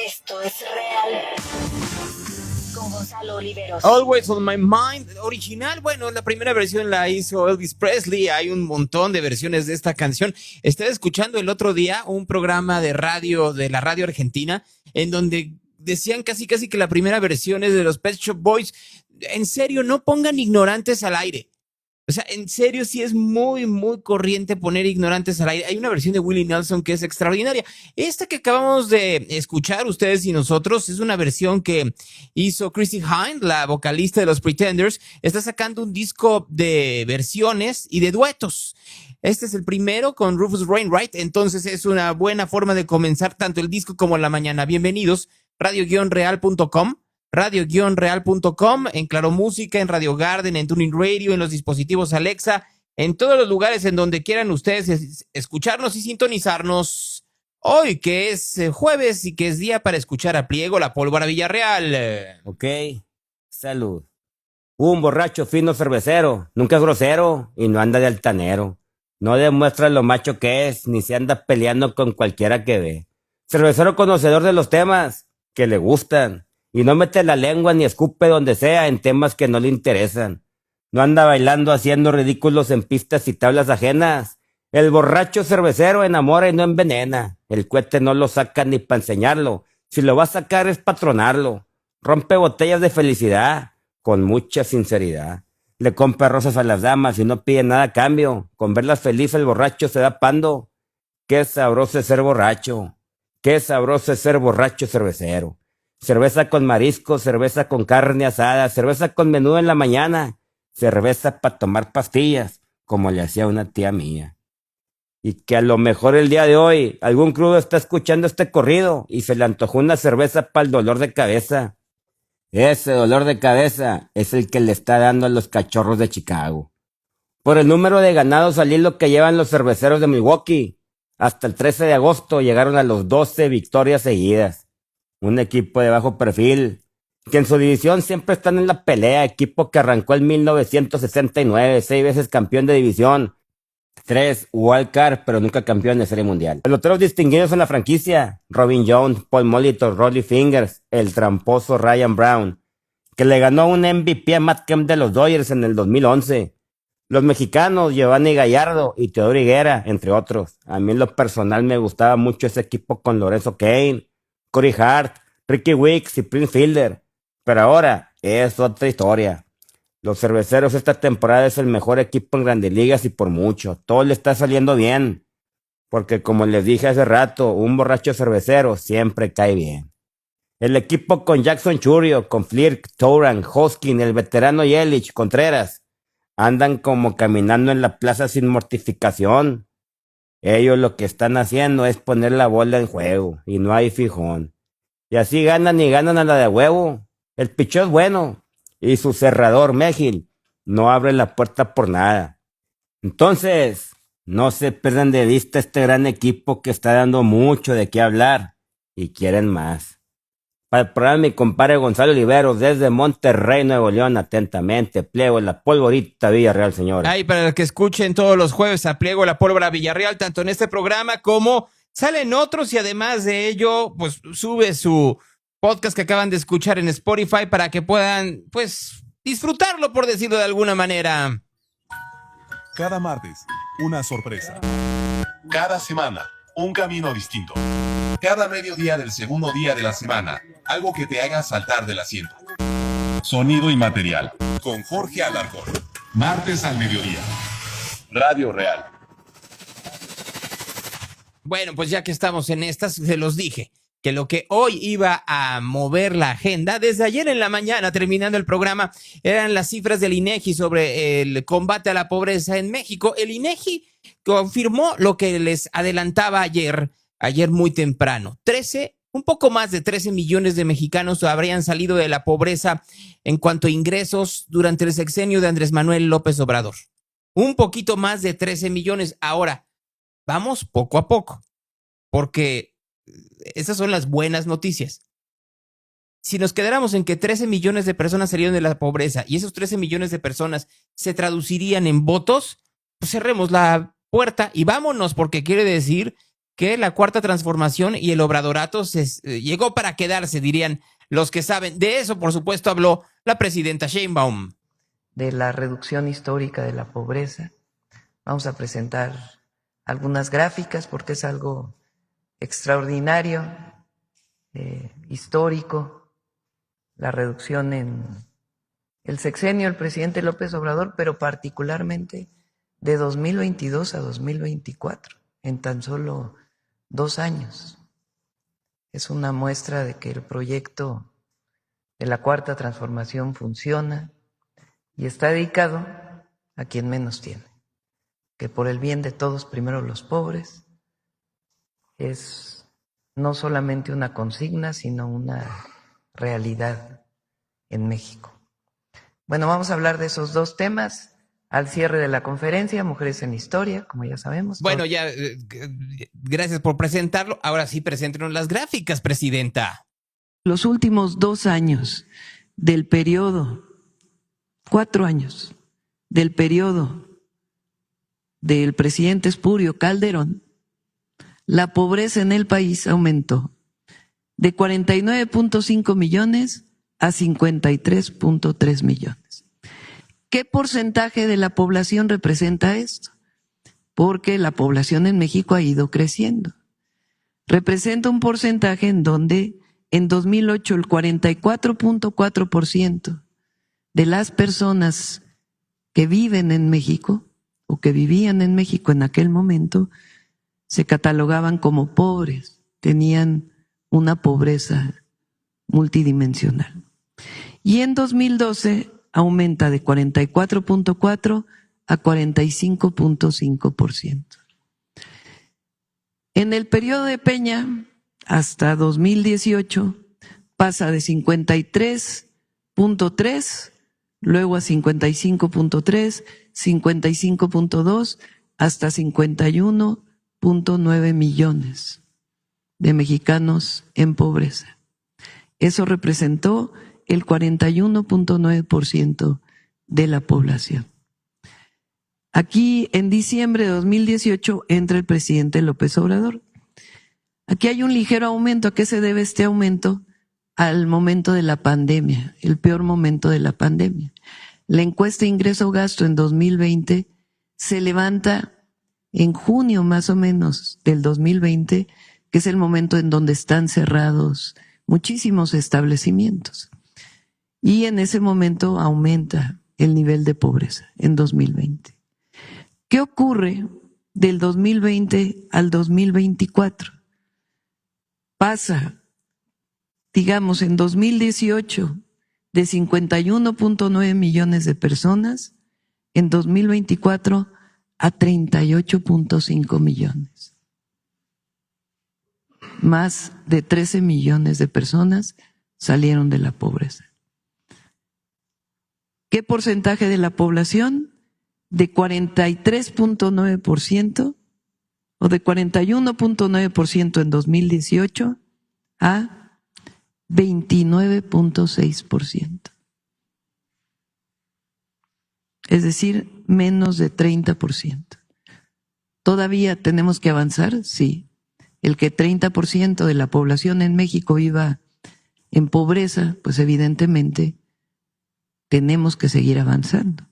Esto es real. Con Gonzalo Oliveros. Always on My Mind, original. Bueno, la primera versión la hizo Elvis Presley. Hay un montón de versiones de esta canción. Estaba escuchando el otro día un programa de radio, de la radio argentina, en donde decían casi que la primera versión es de los Pet Shop Boys. En serio, no pongan ignorantes al aire. O sea, en serio, sí es muy corriente poner ignorantes al aire. Hay una versión de Willie Nelson que es extraordinaria. Esta que acabamos de escuchar, ustedes y nosotros, es una versión que hizo Chrissie Hynde, la vocalista de los Pretenders. Está sacando un disco de versiones y de duetos. Este es el primero con Rufus Wainwright, entonces es una buena forma de comenzar tanto el disco como la mañana. Bienvenidos, radio-real.com. radio-real.com, en Claro Música, en Radio Garden, en Tuning Radio, en los dispositivos Alexa, en todos los lugares en donde quieran ustedes escucharnos y sintonizarnos. Hoy que es jueves y que es día para escuchar a Pliego, la Pólvora Villarreal. Ok, salud. Un borracho fino cervecero, nunca es grosero y no anda de altanero. No demuestra lo macho que es, ni se anda peleando con cualquiera que ve. Cervecero conocedor de los temas que le gustan. Y no mete la lengua ni escupe donde sea en temas que no le interesan. No anda bailando haciendo ridículos en pistas y tablas ajenas. El borracho cervecero enamora y no envenena. El cohete no lo saca ni para enseñarlo. Si lo va a sacar es patronarlo. Rompe botellas de felicidad con mucha sinceridad. Le compra rosas a las damas y no pide nada a cambio. Con verlas felices el borracho se da pando. Qué sabroso es ser borracho. Qué sabroso es ser borracho cervecero. Cerveza con marisco, cerveza con carne asada, cerveza con menudo en la mañana, cerveza para tomar pastillas, como le hacía una tía mía. Y que a lo mejor el día de hoy algún crudo está escuchando este corrido y se le antojó una cerveza para el dolor de cabeza. Ese dolor de cabeza es el que le está dando a los Cachorros de Chicago. Por el número de ganados al hilo que llevan los cerveceros de Milwaukee, hasta el 13 de agosto llegaron a los 12 victorias seguidas. Un equipo de bajo perfil, que en su división siempre están en la pelea, equipo que arrancó en 1969, 6 veces campeón de división, 3 wildcard, pero nunca campeón de serie mundial. Peloteros distinguidos en la franquicia, Robin Jones, Paul Molitor, Rollie Fingers, el tramposo Ryan Brown, que le ganó un MVP a Matt Kemp de los Dodgers en el 2011. Los mexicanos, Giovanni Gallardo y Teodoro Higuera, entre otros. A mí en lo personal me gustaba mucho ese equipo con Lorenzo Cain, Corey Hart, Ricky Wicks y Prince Fielder. Pero ahora es otra historia. Los cerveceros esta temporada es el mejor equipo en Grandes Ligas y por mucho. Todo le está saliendo bien. Porque como les dije hace rato, un borracho cervecero siempre cae bien. El equipo con Jackson Chourio, con Fleer, Touran, Hoskin, el veterano Yelich, Contreras, andan como caminando en la plaza sin mortificación. Ellos lo que están haciendo es poner la bola en juego y no hay fijón. Y así ganan y ganan a la de huevo. El picheo es bueno y su cerrador, Mejill, no abre la puerta por nada. Entonces, no se pierdan de vista este gran equipo que está dando mucho de qué hablar y quieren más. Para el programa mi compadre Gonzalo Oliveros desde Monterrey, Nuevo León, atentamente, Pliego, la Polvorita Villarreal, señores. Ay, para que escuchen todos los jueves a Pliego, la Pólvora Villarreal, tanto en este programa como salen otros y además de ello, pues sube su podcast que acaban de escuchar en Spotify para que puedan, pues, disfrutarlo, por decirlo de alguna manera. Cada martes, una sorpresa. Cada semana, un camino distinto. Cada mediodía del segundo día de la semana, algo que te haga saltar del asiento. Sonido y material, con Jorge Alarcón. Martes al mediodía. Radio Real. Bueno, pues ya que estamos en estas, se los dije que lo que hoy iba a mover la agenda, desde ayer en la mañana, terminando el programa, eran las cifras del INEGI sobre el combate a la pobreza en México. El INEGI confirmó lo que les adelantaba ayer muy temprano. Un poco más de 13 millones de mexicanos habrían salido de la pobreza en cuanto a ingresos durante el sexenio de Andrés Manuel López Obrador. Un poquito más de 13 millones. Ahora, vamos poco a poco, porque esas son las buenas noticias. Si nos quedáramos en que 13 millones de personas salieron de la pobreza y esos 13 millones de personas se traducirían en votos, pues cerremos la puerta y vámonos, porque quiere decir que la Cuarta Transformación y el obradorato llegó para quedarse, dirían los que saben. De eso, por supuesto, habló la presidenta Sheinbaum. De la reducción histórica de la pobreza. Vamos a presentar algunas gráficas porque es algo extraordinario, histórico, la reducción en el sexenio del presidente López Obrador, pero particularmente de 2022 a 2024, en tan solo 2 años. Es una muestra de que el proyecto de la Cuarta Transformación funciona y está dedicado a quien menos tiene, que por el bien de todos, primero los pobres, es no solamente una consigna, sino una realidad en México. Bueno, vamos a hablar de esos 2 temas al cierre de la conferencia, Mujeres en Historia, como ya sabemos. Bueno, ya, gracias por presentarlo. Ahora sí, preséntenos las gráficas, presidenta. Los últimos 2 años del periodo, 4 años del periodo del presidente Espurio Calderón, la pobreza en el país aumentó de 49.5 millones a 53.3 millones. ¿Qué porcentaje de la población representa esto? Porque la población en México ha ido creciendo. Representa un porcentaje en donde en 2008 el 44.4% de las personas que viven en México o que vivían en México en aquel momento se catalogaban como pobres, tenían una pobreza multidimensional. Y en 2012 aumenta de 44.4 a 45.5%. En el periodo de Peña, hasta 2018, pasa de 53.3, luego a 55.3, 55.2, hasta 51.9 millones de mexicanos en pobreza. Eso representó el 41.9% de la población. Aquí, en diciembre de 2018, entra el presidente López Obrador. Aquí hay un ligero aumento. ¿A qué se debe este aumento? Al momento de la pandemia, el peor momento de la pandemia. La encuesta ingreso-gasto en 2020 se levanta en junio más o menos del 2020, que es el momento en donde están cerrados muchísimos establecimientos. Y en ese momento aumenta el nivel de pobreza en 2020. ¿Qué ocurre del 2020 al 2024? Pasa, digamos, en 2018 de 51.9 millones de personas, en 2024 a 38.5 millones. Más de 13 millones de personas salieron de la pobreza. ¿Qué porcentaje de la población? De 43.9% o de 41.9% en 2018 a 29.6%. Es decir, menos de 30%. ¿Todavía tenemos que avanzar? Sí. El que 30% de la población en México viva en pobreza, pues evidentemente tenemos que seguir avanzando.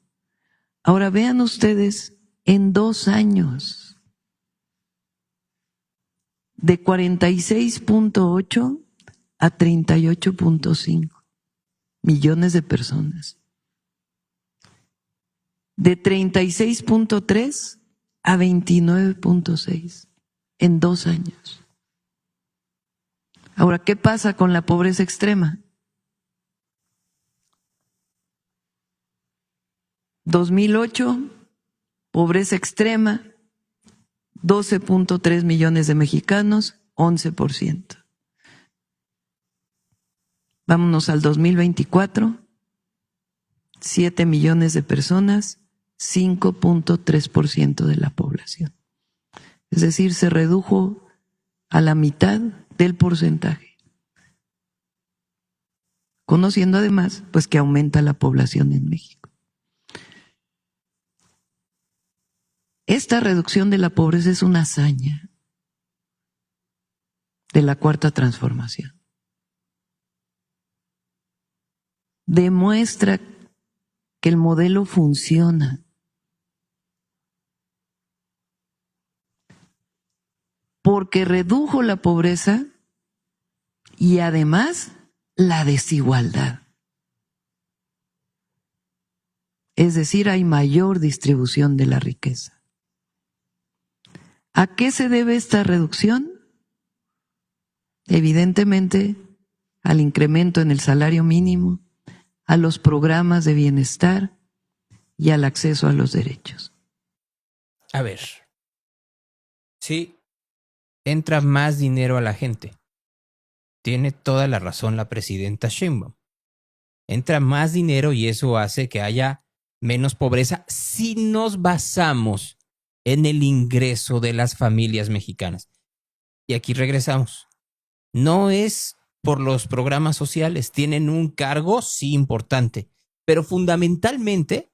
Ahora vean ustedes, en 2 años, de 46.8 a 38.5 millones de personas. De 36.3 a 29.6 en 2 años. Ahora, ¿qué pasa con la pobreza extrema? 2008, pobreza extrema, 12.3 millones de mexicanos, 11%. Vámonos al 2024, 7 millones de personas, 5.3% de la población. Es decir, se redujo a la mitad del porcentaje. Conociendo además, pues que aumenta la población en México. Esta reducción de la pobreza es una hazaña. de la Cuarta Transformación. Demuestra que el modelo funciona. Porque redujo la pobreza y además la desigualdad. Es decir, hay mayor distribución de la riqueza. ¿A qué se debe esta reducción? Evidentemente, al incremento en el salario mínimo, a los programas de bienestar y al acceso a los derechos. A ver, sí, entra más dinero a la gente. Tiene toda la razón la presidenta Sheinbaum. Entra más dinero y eso hace que haya menos pobreza si nos basamos en el ingreso de las familias mexicanas. Y aquí regresamos. No es por los programas sociales, tienen un cargo, sí, importante, pero fundamentalmente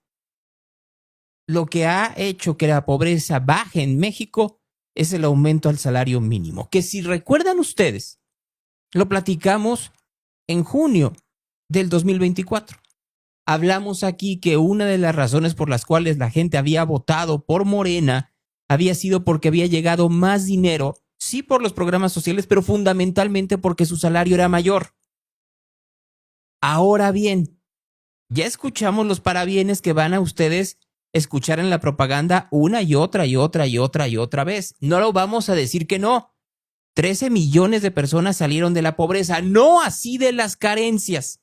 lo que ha hecho que la pobreza baje en México es el aumento al salario mínimo, que si recuerdan ustedes, lo platicamos en junio del 2024. Hablamos aquí que una de las razones por las cuales la gente había votado por Morena había sido porque había llegado más dinero, sí por los programas sociales, pero fundamentalmente porque su salario era mayor. Ahora bien, ya escuchamos los parabienes que van a ustedes escuchar en la propaganda una y otra y otra y otra y otra vez. No lo vamos a decir que no. 13 millones de personas salieron de la pobreza, no así de las carencias.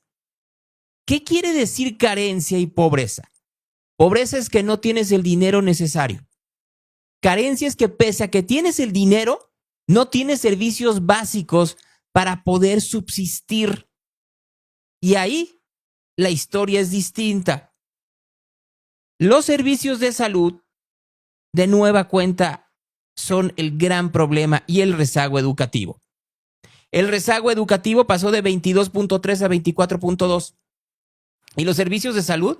¿Qué quiere decir carencia y pobreza? Pobreza es que no tienes el dinero necesario. Carencia es que pese a que tienes el dinero, no tienes servicios básicos para poder subsistir. Y ahí la historia es distinta. Los servicios de salud, de nueva cuenta, son el gran problema y el rezago educativo. El rezago educativo pasó de 22.3 a 24.2. Y los servicios de salud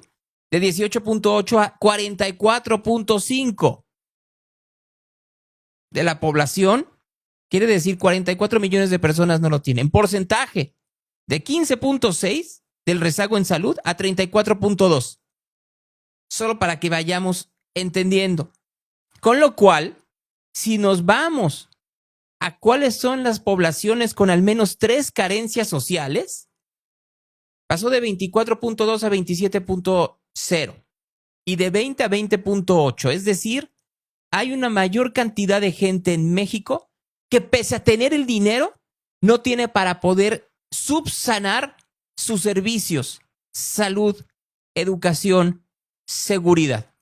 de 18.8 a 44.5 de la población. Quiere decir 44 millones de personas no lo tienen. Porcentaje de 15.6 del rezago en salud a 34.2. Solo para que vayamos entendiendo. Con lo cual, si nos vamos a cuáles son las poblaciones con al menos 3 carencias sociales, pasó de 24.2 a 27.0 y de 20 a 20.8. Es decir, hay una mayor cantidad de gente en México que pese a tener el dinero, no tiene para poder subsanar sus servicios, salud, educación, seguridad.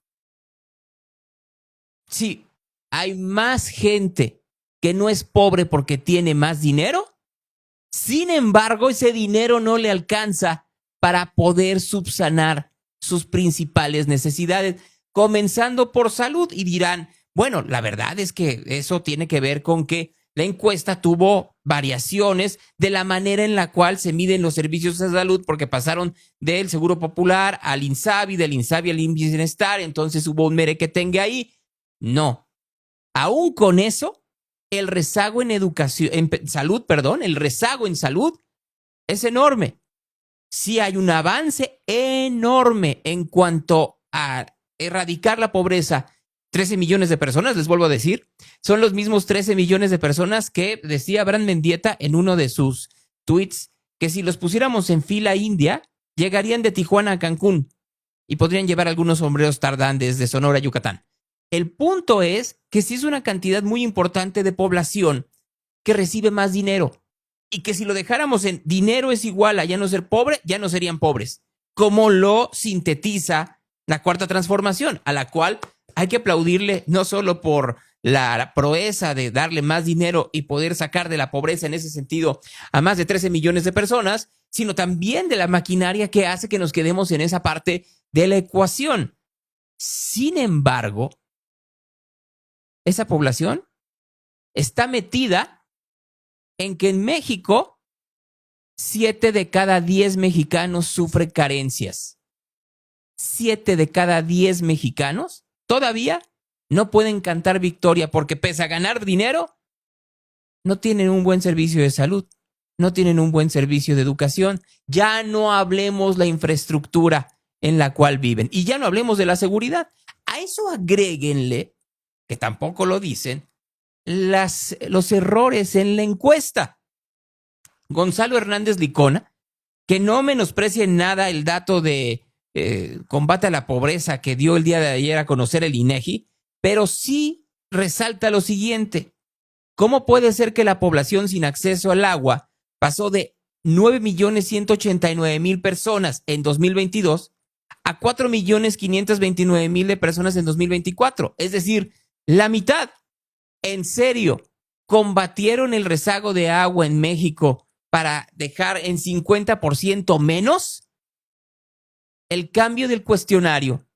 Sí, hay más gente que no es pobre porque tiene más dinero. Sin embargo, ese dinero no le alcanza para poder subsanar sus principales necesidades, comenzando por salud. Y dirán, bueno, la verdad es que eso tiene que ver con que la encuesta tuvo variaciones de la manera en la cual se miden los servicios de salud, porque pasaron del Seguro Popular al INSABI, del INSABI al IMSS Bienestar, entonces hubo un merequetengue ahí. No. Aún con eso, el rezago en el rezago en salud es enorme. Sí hay un avance enorme en cuanto a erradicar la pobreza. 13 millones de personas, les vuelvo a decir, son los mismos 13 millones de personas que decía Abraham Mendieta en uno de sus tweets, que si los pusiéramos en fila india, llegarían de Tijuana a Cancún y podrían llevar algunos sombreros tardán desde Sonora a Yucatán. El punto es que sí es una cantidad muy importante de población que recibe más dinero y que si lo dejáramos en dinero es igual a ya no ser pobre, ya no serían pobres, como lo sintetiza la Cuarta Transformación, a la cual hay que aplaudirle no solo por la proeza de darle más dinero y poder sacar de la pobreza en ese sentido a más de 13 millones de personas, sino también de la maquinaria que hace que nos quedemos en esa parte de la ecuación. Sin embargo, esa población está metida en que en México 7 de cada 10 mexicanos sufren carencias. 7 de cada 10 mexicanos todavía no pueden cantar victoria porque pese a ganar dinero, no tienen un buen servicio de salud, no tienen un buen servicio de educación. Ya no hablemos la infraestructura en la cual viven y ya no hablemos de la seguridad. A eso agréguenle, que tampoco lo dicen, los errores en la encuesta. Gonzalo Hernández Licona, que no menosprecia en nada el dato de combate a la pobreza que dio el día de ayer a conocer el INEGI, pero sí resalta lo siguiente. ¿Cómo puede ser que la población sin acceso al agua pasó de 9.189.000 personas en 2022 a 4.529.000 de personas en 2024? Es decir, la mitad. ¿En serio combatieron el rezago de agua en México para dejar en 50% menos? El cambio del cuestionario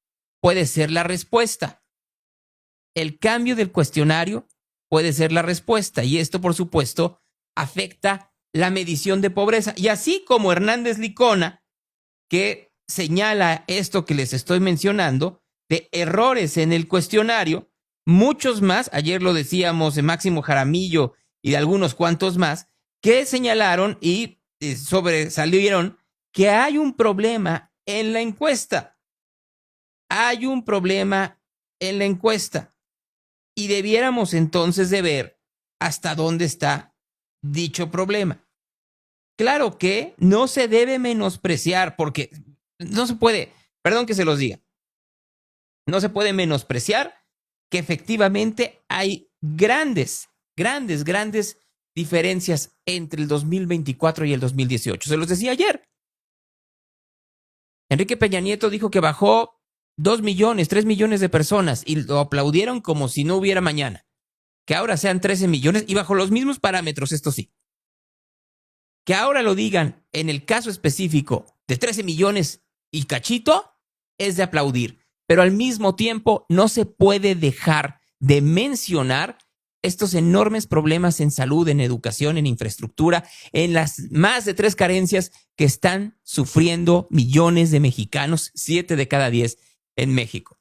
puede ser la respuesta. El cambio del cuestionario puede ser la respuesta y esto, por supuesto, afecta la medición de pobreza. Y así como Hernández Licona, que señala esto que les estoy mencionando, de errores en el cuestionario, muchos más, ayer lo decíamos de Máximo Jaramillo y de algunos cuantos más, que señalaron y sobresalieron que hay un problema en la encuesta. Hay un problema en la encuesta. Y debiéramos entonces de ver hasta dónde está dicho problema. Claro que no se debe menospreciar porque no se puede, perdón que se los diga, no se puede menospreciar que efectivamente hay grandes diferencias entre el 2024 y el 2018. Se los decía ayer. Enrique Peña Nieto dijo que bajó 2 millones, 3 millones de personas y lo aplaudieron como si no hubiera mañana. Que ahora sean 13 millones y bajo los mismos parámetros, esto sí. Que ahora lo digan en el caso específico de 13 millones y cachito es de aplaudir. Pero al mismo tiempo no se puede dejar de mencionar estos enormes problemas en salud, en educación, en infraestructura, en las más de 3 carencias que están sufriendo millones de mexicanos, 7 de cada 10 en México.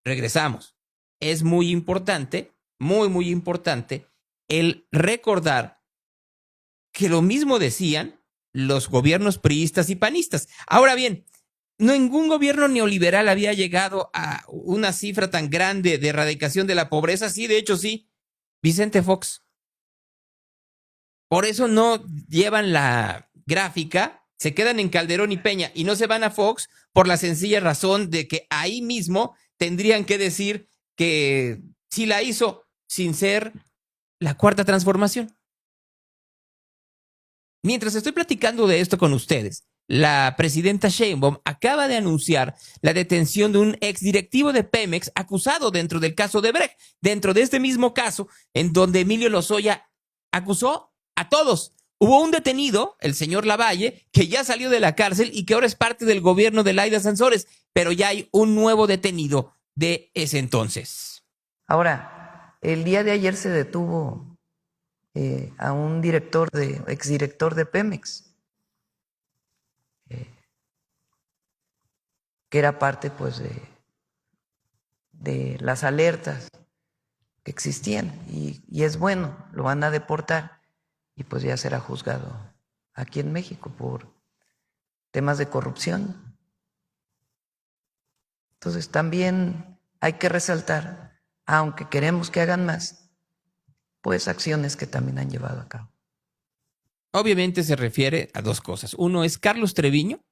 Regresamos. Es muy importante, muy importante, el recordar que lo mismo decían los gobiernos priistas y panistas. Ahora bien, ningún gobierno neoliberal había llegado a una cifra tan grande de erradicación de la pobreza. Sí, de hecho sí, Vicente Fox. Por eso no llevan la gráfica, se quedan en Calderón y Peña y no se van a Fox por la sencilla razón de que ahí mismo tendrían que decir que sí la hizo sin ser la cuarta transformación. Mientras estoy platicando de esto con ustedes, la presidenta Sheinbaum acaba de anunciar la detención de un exdirectivo de Pemex acusado dentro del caso de Brecht, dentro de este mismo caso en donde Emilio Lozoya acusó a todos. Hubo un detenido, el señor Lavalle, que ya salió de la cárcel y que ahora es parte del gobierno de Laida Sansores, pero ya hay un nuevo detenido de ese entonces. Ahora, el día de ayer se detuvo a un exdirector de Pemex, que era parte pues de las alertas que existían y es bueno, lo van a deportar y pues ya será juzgado aquí en México por temas de corrupción. Entonces también hay que resaltar, aunque queremos que hagan más, pues acciones que también han llevado a cabo. Obviamente se refiere a 2 cosas. Uno es Carlos Treviño,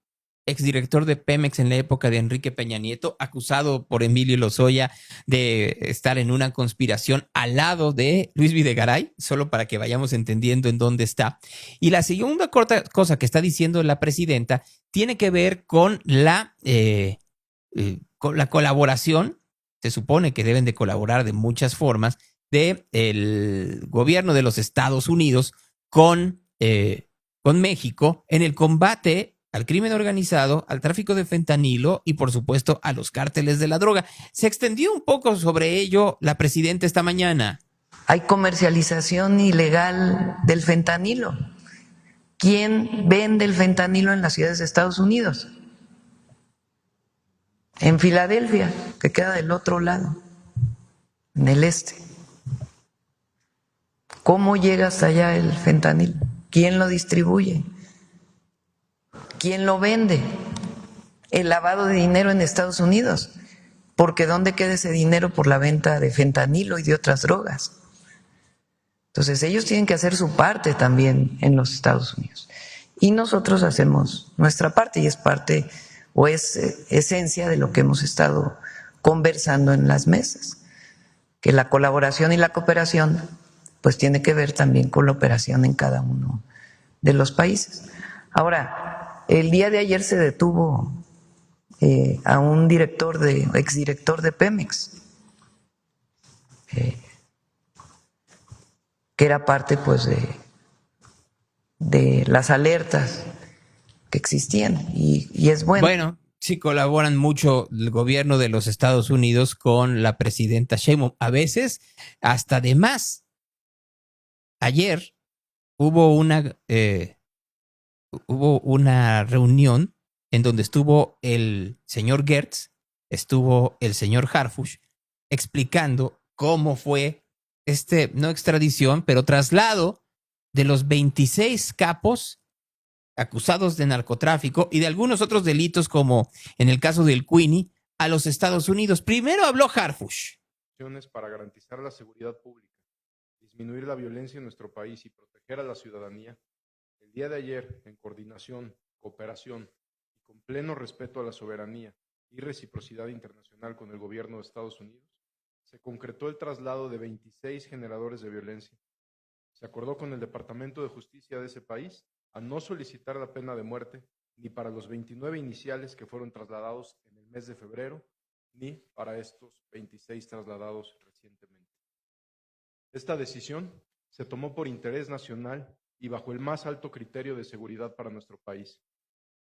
exdirector de Pemex en la época de Enrique Peña Nieto, acusado por Emilio Lozoya de estar en una conspiración al lado de Luis Videgaray, solo para que vayamos entendiendo en dónde está. Y la segunda cosa que está diciendo la presidenta tiene que ver con la colaboración. Se supone que deben de colaborar de muchas formas del gobierno de los Estados Unidos con México en el combate al crimen organizado, al tráfico de fentanilo y por supuesto a los cárteles de la droga. Se extendió un poco sobre ello la presidenta esta mañana. Hay comercialización ilegal del fentanilo. ¿Quién vende el fentanilo en las ciudades de Estados Unidos? En Filadelfia, que queda del otro lado, en el este. ¿Cómo llega hasta allá el fentanilo? ¿Quién lo distribuye? ¿Quién lo vende? El lavado de dinero en Estados Unidos. Porque ¿dónde queda ese dinero por la venta de fentanilo y de otras drogas? Entonces ellos tienen que hacer su parte también en los Estados Unidos. Y nosotros hacemos nuestra parte, y es parte o es esencia de lo que hemos estado conversando en las mesas, que la colaboración y la cooperación pues tiene que ver también con la operación en cada uno de los países. Ahora, el día de ayer se detuvo a un exdirector de Pemex, que era parte pues de las alertas que existían, y es bueno. Bueno, sí colaboran mucho el gobierno de los Estados Unidos con la presidenta Sheinbaum, a veces hasta de más. Ayer hubo una reunión en donde estuvo el señor Gertz, estuvo el señor Harfuch, explicando cómo fue no extradición, pero traslado de los 26 capos acusados de narcotráfico y de algunos otros delitos, como en el caso del Queenie, a los Estados Unidos. Primero habló Harfuch. Para garantizar la seguridad pública, disminuir la violencia en nuestro país y proteger a la ciudadanía. El día de ayer, en coordinación, cooperación y con pleno respeto a la soberanía y reciprocidad internacional con el gobierno de Estados Unidos, se concretó el traslado de 26 generadores de violencia. Se acordó con el Departamento de Justicia de ese país a no solicitar la pena de muerte ni para los 29 iniciales que fueron trasladados en el mes de febrero, ni para estos 26 trasladados recientemente. Esta decisión se tomó por interés nacional y bajo el más alto criterio de seguridad para nuestro país.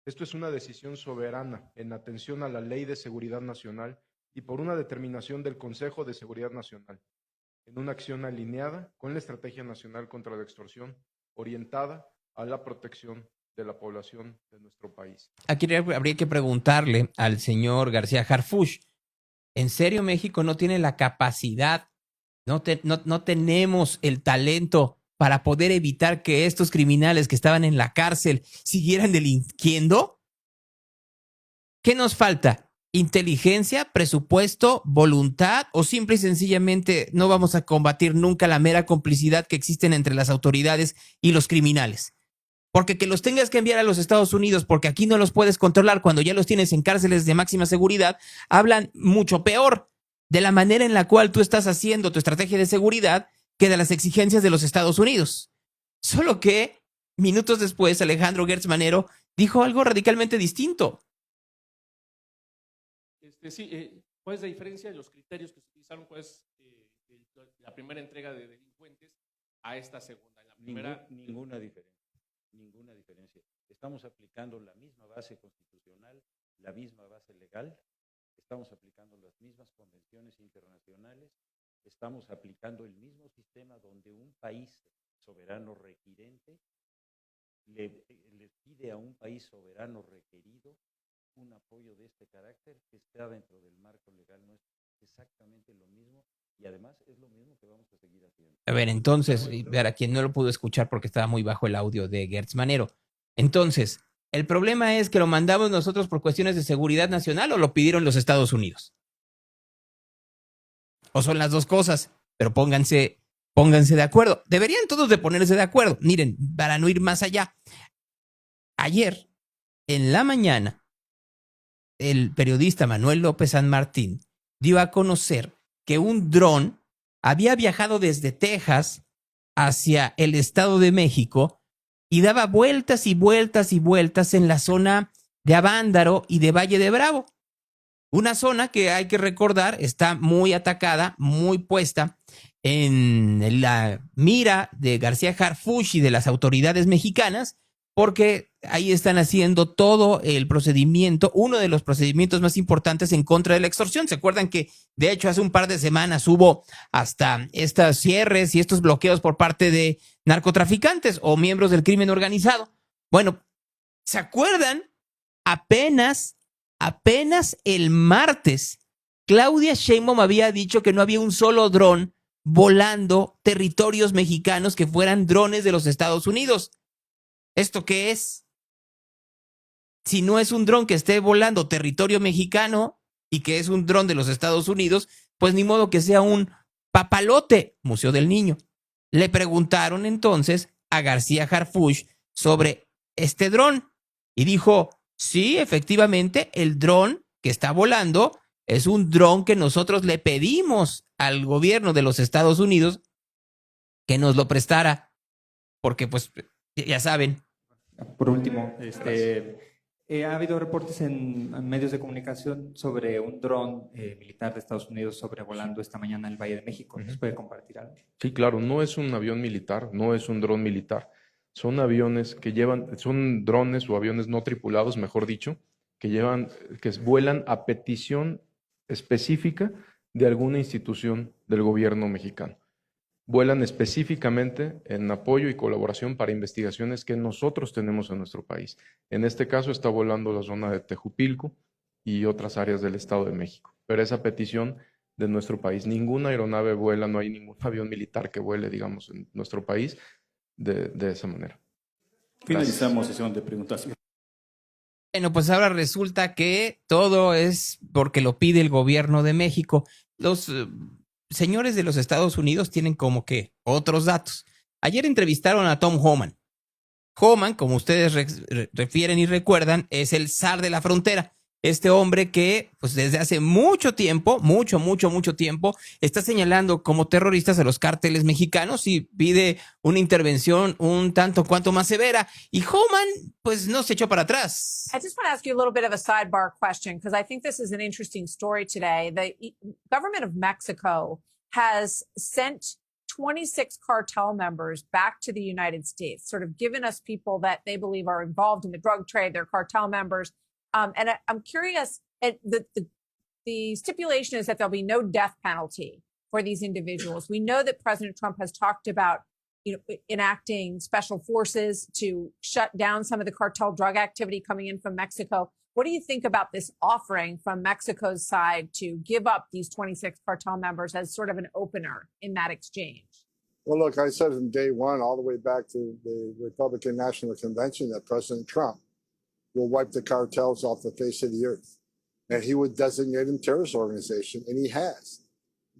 Esto es una decisión soberana en atención a la Ley de Seguridad Nacional y por una determinación del Consejo de Seguridad Nacional, en una acción alineada con la Estrategia Nacional contra la Extorsión, orientada a la protección de la población de nuestro país. Aquí habría que preguntarle al señor García Harfuch, ¿en serio México no tiene la capacidad, no tenemos el talento para poder evitar que estos criminales que estaban en la cárcel siguieran delinquiendo? ¿Qué nos falta? ¿Inteligencia, presupuesto, voluntad o simple y sencillamente no vamos a combatir nunca la mera complicidad que existen entre las autoridades y los criminales? Porque que los tengas que enviar a los Estados Unidos porque aquí no los puedes controlar cuando ya los tienes en cárceles de máxima seguridad, hablan mucho peor de la manera en la cual tú estás haciendo tu estrategia de seguridad que de las exigencias de los Estados Unidos. Solo que minutos después Alejandro Gertz Manero dijo algo radicalmente distinto. ¿Cuál es la diferencia de los criterios que se utilizaron? Pues la primera entrega de delincuentes a esta segunda. La primera, ninguna diferencia. Estamos aplicando la misma base constitucional, la misma base legal, estamos aplicando las mismas convenciones internacionales, estamos aplicando el mismo sistema donde un país soberano requirente le pide a un país soberano requerido un apoyo de este carácter que está dentro del marco legal nuestro. Exactamente lo mismo y además es lo mismo que vamos a seguir haciendo. A ver, entonces, para quien no lo pudo escuchar porque estaba muy bajo el audio de Gertz Manero, entonces, ¿el problema es que lo mandamos nosotros por cuestiones de seguridad nacional o lo pidieron los Estados Unidos? O son las dos cosas, pero pónganse de acuerdo. Deberían todos de ponerse de acuerdo. Miren, para no ir más allá. Ayer, en la mañana, el periodista Manuel López San Martín dio a conocer que un dron había viajado desde Texas hacia el Estado de México y daba vueltas y vueltas y vueltas en la zona de Avándaro y de Valle de Bravo. Una zona que hay que recordar está muy atacada, muy puesta en la mira de García Harfuch y de las autoridades mexicanas, porque ahí están haciendo todo el procedimiento, uno de los procedimientos más importantes en contra de la extorsión. ¿Se acuerdan que, de hecho, hace un par de semanas hubo hasta estos cierres y estos bloqueos por parte de narcotraficantes o miembros del crimen organizado? Bueno, ¿se acuerdan? Apenas el martes, Claudia Sheinbaum había dicho que no había un solo dron volando territorios mexicanos que fueran drones de los Estados Unidos. ¿Esto qué es? Si no es un dron que esté volando territorio mexicano y que es un dron de los Estados Unidos, pues ni modo que sea un papalote, Museo del Niño. Le preguntaron entonces a García Harfuch sobre este dron y dijo, sí, efectivamente, el dron que está volando es un dron que nosotros le pedimos al gobierno de los Estados Unidos que nos lo prestara, porque pues ya saben. Por último, ha habido reportes en medios de comunicación sobre un dron militar de Estados Unidos sobrevolando esta mañana el Valle de México. ¿Nos puede compartir algo? Sí, claro, no es un avión militar, no es un dron militar. Son aviones que son drones o aviones no tripulados, mejor dicho, que vuelan a petición específica de alguna institución del gobierno mexicano. Vuelan específicamente en apoyo y colaboración para investigaciones que nosotros tenemos en nuestro país. En este caso está volando la zona de Tejupilco y otras áreas del Estado de México. Pero esa petición de nuestro país, ninguna aeronave vuela, no hay ningún avión militar que vuele, digamos, en nuestro país de esa manera. Finalizamos sesión de preguntas. Bueno, pues ahora resulta que todo es porque lo pide el gobierno de México. Los señores de los Estados Unidos tienen como que otros datos. Ayer entrevistaron a Tom Homan. Homan, como ustedes refieren y recuerdan, es el zar de la frontera. Este hombre que, pues desde hace mucho tiempo, mucho tiempo, está señalando como terroristas a los cárteles mexicanos y pide una intervención un tanto cuanto más severa. Y Homan, pues no se echó para atrás. I just want to ask you a little bit of a sidebar question, because I think this is an interesting story today. The government of Mexico has sent 26 cartel members back to the United States, sort of given us people that they believe are involved in the drug trade. They're cartel members. And I'm curious, the stipulation is that there'll be no death penalty for these individuals. We know that President Trump has talked about, enacting special forces to shut down some of the cartel drug activity coming in from Mexico. What do you think about this offering from Mexico's side to give up these 26 cartel members as sort of an opener in that exchange? Well, look, I said from day one, all the way back to the Republican National Convention, that President Trump will wipe the cartels off the face of the earth. And he would designate them terrorist organization, and he has.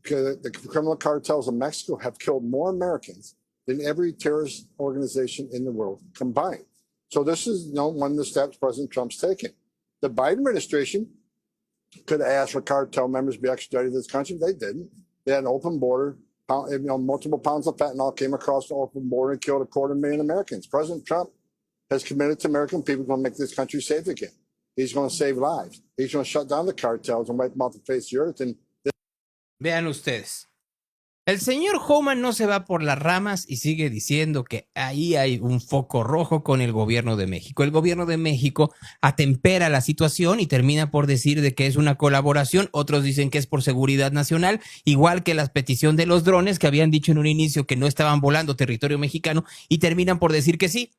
Because the criminal cartels of Mexico have killed more Americans than every terrorist organization in the world combined. So this is one of the steps President Trump's taken. The Biden administration could have asked for cartel members to be extradited to this country. They didn't. They had an open border. Multiple pounds of fentanyl came across the open border and killed 250,000 Americans. President Trump has committed to American people going to make this country safe again. He's going to save lives. He's going to shut down the cartels and wipe them off the face of the earth. And vean ustedes. El señor Homan no se va por las ramas y sigue diciendo que ahí hay un foco rojo con el gobierno de México. El gobierno de México atempera la situación y termina por decir de que es una colaboración. Otros dicen que es por seguridad nacional, igual que la petición de los drones que habían dicho en un inicio que no estaban volando territorio mexicano y terminan por decir que sí.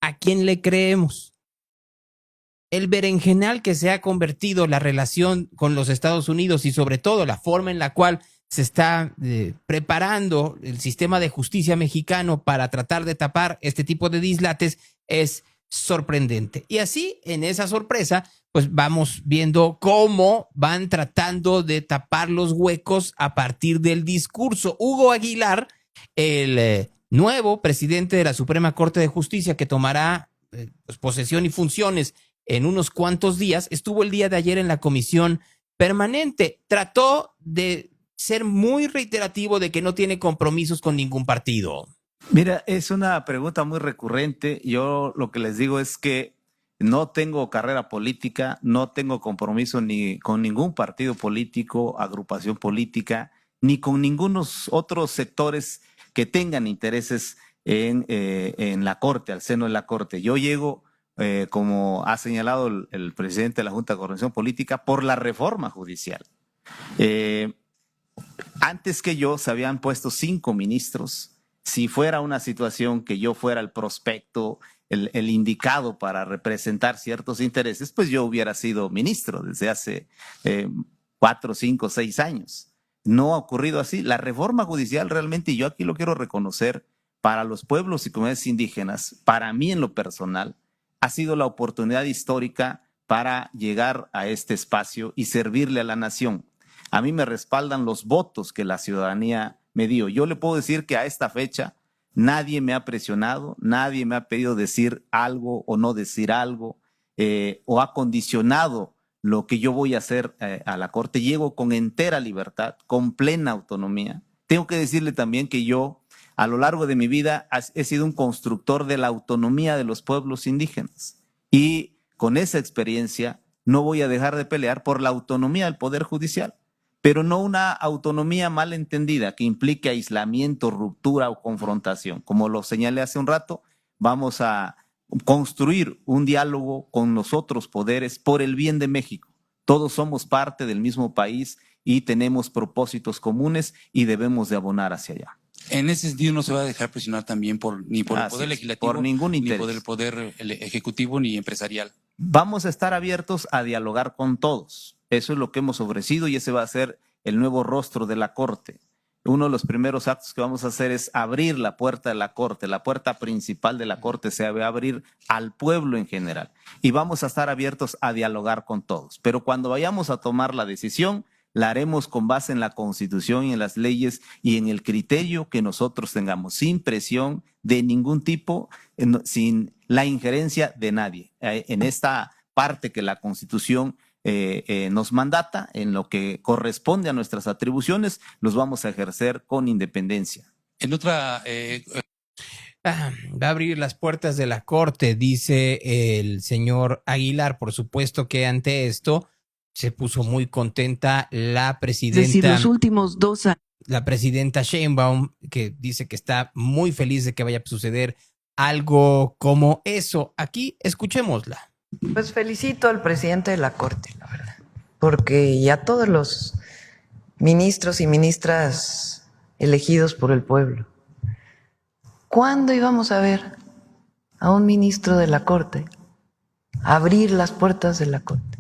¿A quién le creemos? El berenjenal que se ha convertido la relación con los Estados Unidos y sobre todo la forma en la cual se está preparando el sistema de justicia mexicano para tratar de tapar este tipo de dislates es sorprendente. Y así, en esa sorpresa, pues vamos viendo cómo van tratando de tapar los huecos a partir del discurso. Hugo Aguilar, el nuevo presidente de la Suprema Corte de Justicia que tomará pues, posesión y funciones en unos cuantos días, estuvo el día de ayer en la comisión permanente. Trató de ser muy reiterativo de que no tiene compromisos con ningún partido. Mira, es una pregunta muy recurrente. Yo lo que les digo es que no tengo carrera política, no tengo compromiso ni con ningún partido político, agrupación política, ni con ningunos otros sectores que tengan intereses en la Corte, al seno de la Corte. Yo llego, como ha señalado el presidente de la Junta de Coordinación Política, por la reforma judicial. Antes que yo se habían puesto 5 ministros. Si fuera una situación que yo fuera el prospecto, el indicado para representar ciertos intereses, pues yo hubiera sido ministro desde hace 4, 5, 6 años. no ha ocurrido así. La reforma judicial realmente, y yo aquí lo quiero reconocer, para los pueblos y comunidades indígenas, para mí en lo personal, ha sido la oportunidad histórica para llegar a este espacio y servirle a la nación. A mí me respaldan los votos que la ciudadanía me dio. Yo le puedo decir que a esta fecha nadie me ha presionado, nadie me ha pedido decir algo o no decir algo, o ha condicionado lo que yo voy a hacer a la Corte. Llego con entera libertad, con plena autonomía. Tengo que decirle también que yo, a lo largo de mi vida, he sido un constructor de la autonomía de los pueblos indígenas. Y con esa experiencia no voy a dejar de pelear por la autonomía del Poder Judicial, pero no una autonomía mal entendida que implique aislamiento, ruptura o confrontación. Como lo señalé hace un rato, vamos a construir un diálogo con los otros poderes por el bien de México. Todos somos parte del mismo país y tenemos propósitos comunes y debemos de abonar hacia allá. En ese sentido no se va a dejar presionar también ni por el Así Poder es, Legislativo, por ningún ni interés. por el Poder Ejecutivo, ni empresarial. Vamos a estar abiertos a dialogar con todos. Eso es lo que hemos ofrecido y ese va a ser el nuevo rostro de la Corte. Uno de los primeros actos que vamos a hacer es abrir la puerta de la Corte. La puerta principal de la Corte se va a abrir al pueblo en general. Y vamos a estar abiertos a dialogar con todos. Pero cuando vayamos a tomar la decisión, la haremos con base en la Constitución y en las leyes y en el criterio que nosotros tengamos, sin presión de ningún tipo, sin la injerencia de nadie. En esta parte que la Constitución nos mandata, en lo que corresponde a nuestras atribuciones, los vamos a ejercer con independencia. En otra... Va a abrir las puertas de la Corte, dice el señor Aguilar. Por supuesto que ante esto se puso muy contenta la presidenta. Es decir, los últimos 2 años. La presidenta Sheinbaum, que dice que está muy feliz de que vaya a suceder algo como eso. Aquí escuchémosla. Pues felicito al presidente de la Corte, la verdad, porque ya todos los ministros y ministras elegidos por el pueblo, ¿cuándo íbamos a ver a un ministro de la Corte abrir las puertas de la Corte?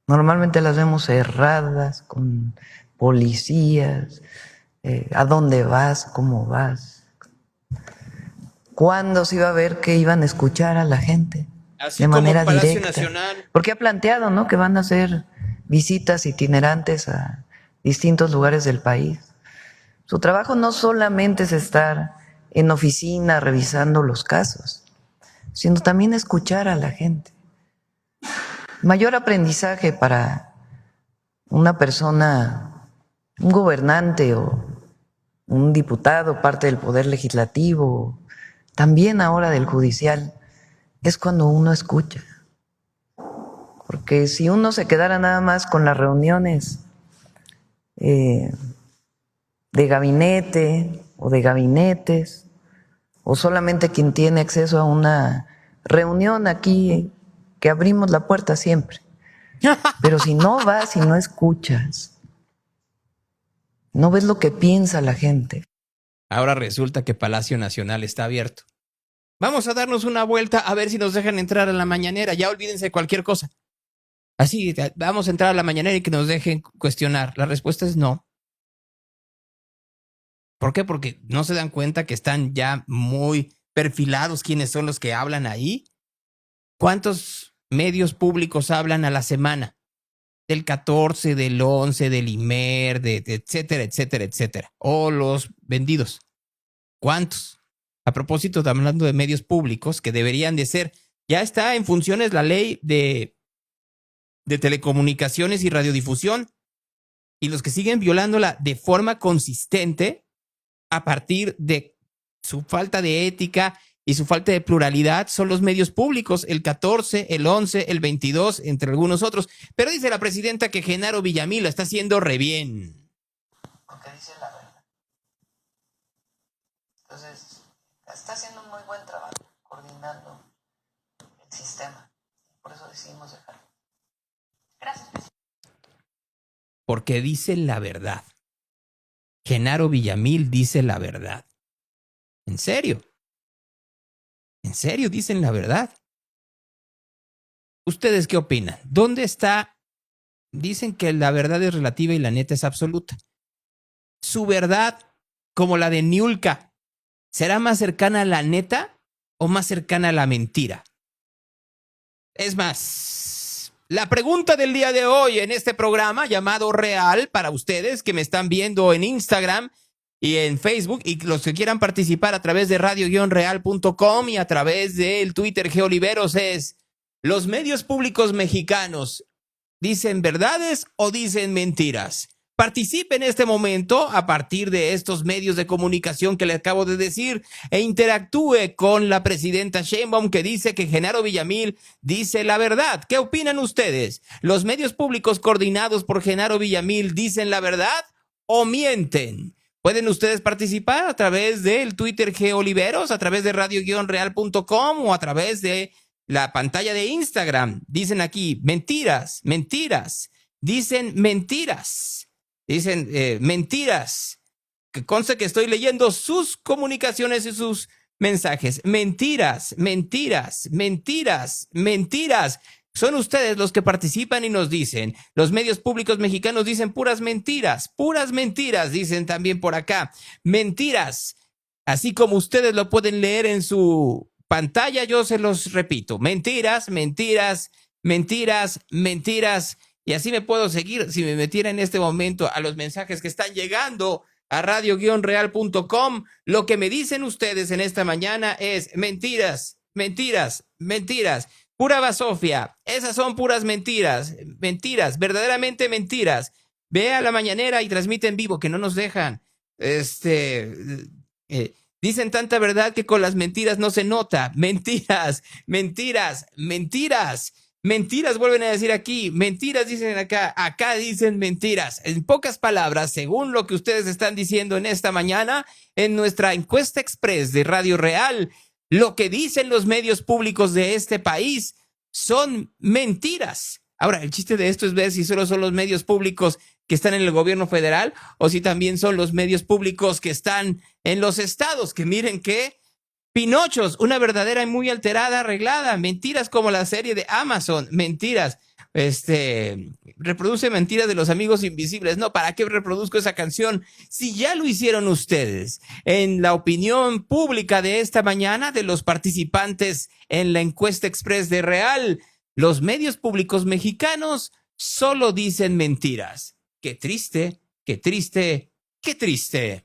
Normalmente las vemos cerradas, con policías, ¿a dónde vas? ¿Cómo vas? ¿Cuándo se iba a ver que iban a escuchar a la gente Así de como manera Palacio directa? Nacional. Porque ha planteado, ¿no?, que van a hacer visitas itinerantes a distintos lugares del país. Su trabajo no solamente es estar en oficina revisando los casos, sino también escuchar a la gente. Mayor aprendizaje para una persona, un gobernante o un diputado, parte del Poder Legislativo, también ahora del Judicial, es cuando uno escucha. Porque si uno se quedara nada más con las reuniones de gabinete o de gabinetes, o solamente quien tiene acceso a una reunión aquí, que abrimos la puerta siempre. Pero si no vas y no escuchas, no ves lo que piensa la gente. Ahora resulta que Palacio Nacional está abierto. Vamos a darnos una vuelta a ver si nos dejan entrar a la mañanera. Ya olvídense de cualquier cosa. Así, vamos a entrar a la mañanera y que nos dejen cuestionar. La respuesta es no. ¿Por qué? Porque no se dan cuenta que están ya muy perfilados quiénes son los que hablan ahí. ¿Cuántos medios públicos hablan a la semana? Del 14, del 11, del IMER, de etcétera, etcétera, etcétera. O los vendidos. ¿Cuántos? A propósito, hablando de medios públicos que deberían de ser, ya está en funciones la ley de telecomunicaciones y radiodifusión, y los que siguen violándola de forma consistente a partir de su falta de ética y su falta de pluralidad son los medios públicos, el 14, el 11, el 22, entre algunos otros. Pero dice la presidenta que Genaro Villamil lo está haciendo re bien. Porque dice la verdad. Entonces, está haciendo un muy buen trabajo coordinando el sistema. Por eso decidimos dejarlo. Gracias. Porque dice la verdad. Genaro Villamil dice la verdad. ¿En serio? ¿En serio dicen la verdad? ¿Ustedes qué opinan? ¿Dónde está dicen que la verdad es relativa y la neta es absoluta. Su verdad, como la de Niulka, ¿será más cercana a la neta o más cercana a la mentira? Es más, la pregunta del día de hoy en este programa llamado Real, para ustedes que me están viendo en Instagram y en Facebook, y los que quieran participar a través de radio-real.com y a través del Twitter Geoliveros, es: ¿los medios públicos mexicanos dicen verdades o dicen mentiras? Participe en este momento a partir de estos medios de comunicación que le acabo de decir e interactúe con la presidenta Sheinbaum, que dice que Genaro Villamil dice la verdad. ¿Qué opinan ustedes? ¿Los medios públicos coordinados por Genaro Villamil dicen la verdad o mienten? Pueden ustedes participar a través del Twitter Geoliveros, a través de radio-real.com o a través de la pantalla de Instagram. Dicen aquí mentiras, mentiras, dicen mentiras. Dicen mentiras. Que conste que estoy leyendo sus comunicaciones y sus mensajes. Mentiras, mentiras, mentiras, mentiras. Son ustedes los que participan y nos dicen. Los medios públicos mexicanos dicen puras mentiras, dicen también por acá. Mentiras. Así como ustedes lo pueden leer en su pantalla, yo se los repito. Mentiras, mentiras, mentiras, mentiras. Y así me puedo seguir si me metiera en este momento a los mensajes que están llegando a radio-real.com. Lo que me dicen ustedes en esta mañana es mentiras, mentiras, mentiras. Pura basofia. Esas son puras mentiras. Mentiras, verdaderamente mentiras. Ve a la mañanera y transmite en vivo, que no nos dejan. Dicen tanta verdad que con las mentiras no se nota. Mentiras, mentiras, mentiras. Mentiras vuelven a decir aquí, mentiras dicen acá dicen mentiras. En pocas palabras, según lo que ustedes están diciendo en esta mañana, en nuestra encuesta express de Radio Real, lo que dicen los medios públicos de este país son mentiras. Ahora, el chiste de esto es ver si solo son los medios públicos que están en el gobierno federal o si también son los medios públicos que están en los estados, que miren que Pinochos, una verdadera y muy alterada, arreglada. Mentiras como la serie de Amazon. Mentiras. Reproduce mentiras de los amigos invisibles. No, ¿para qué reproduzco esa canción? Si ya lo hicieron ustedes. En la opinión pública de esta mañana de los participantes en la encuesta express de Real, los medios públicos mexicanos solo dicen mentiras. Qué triste, qué triste, qué triste.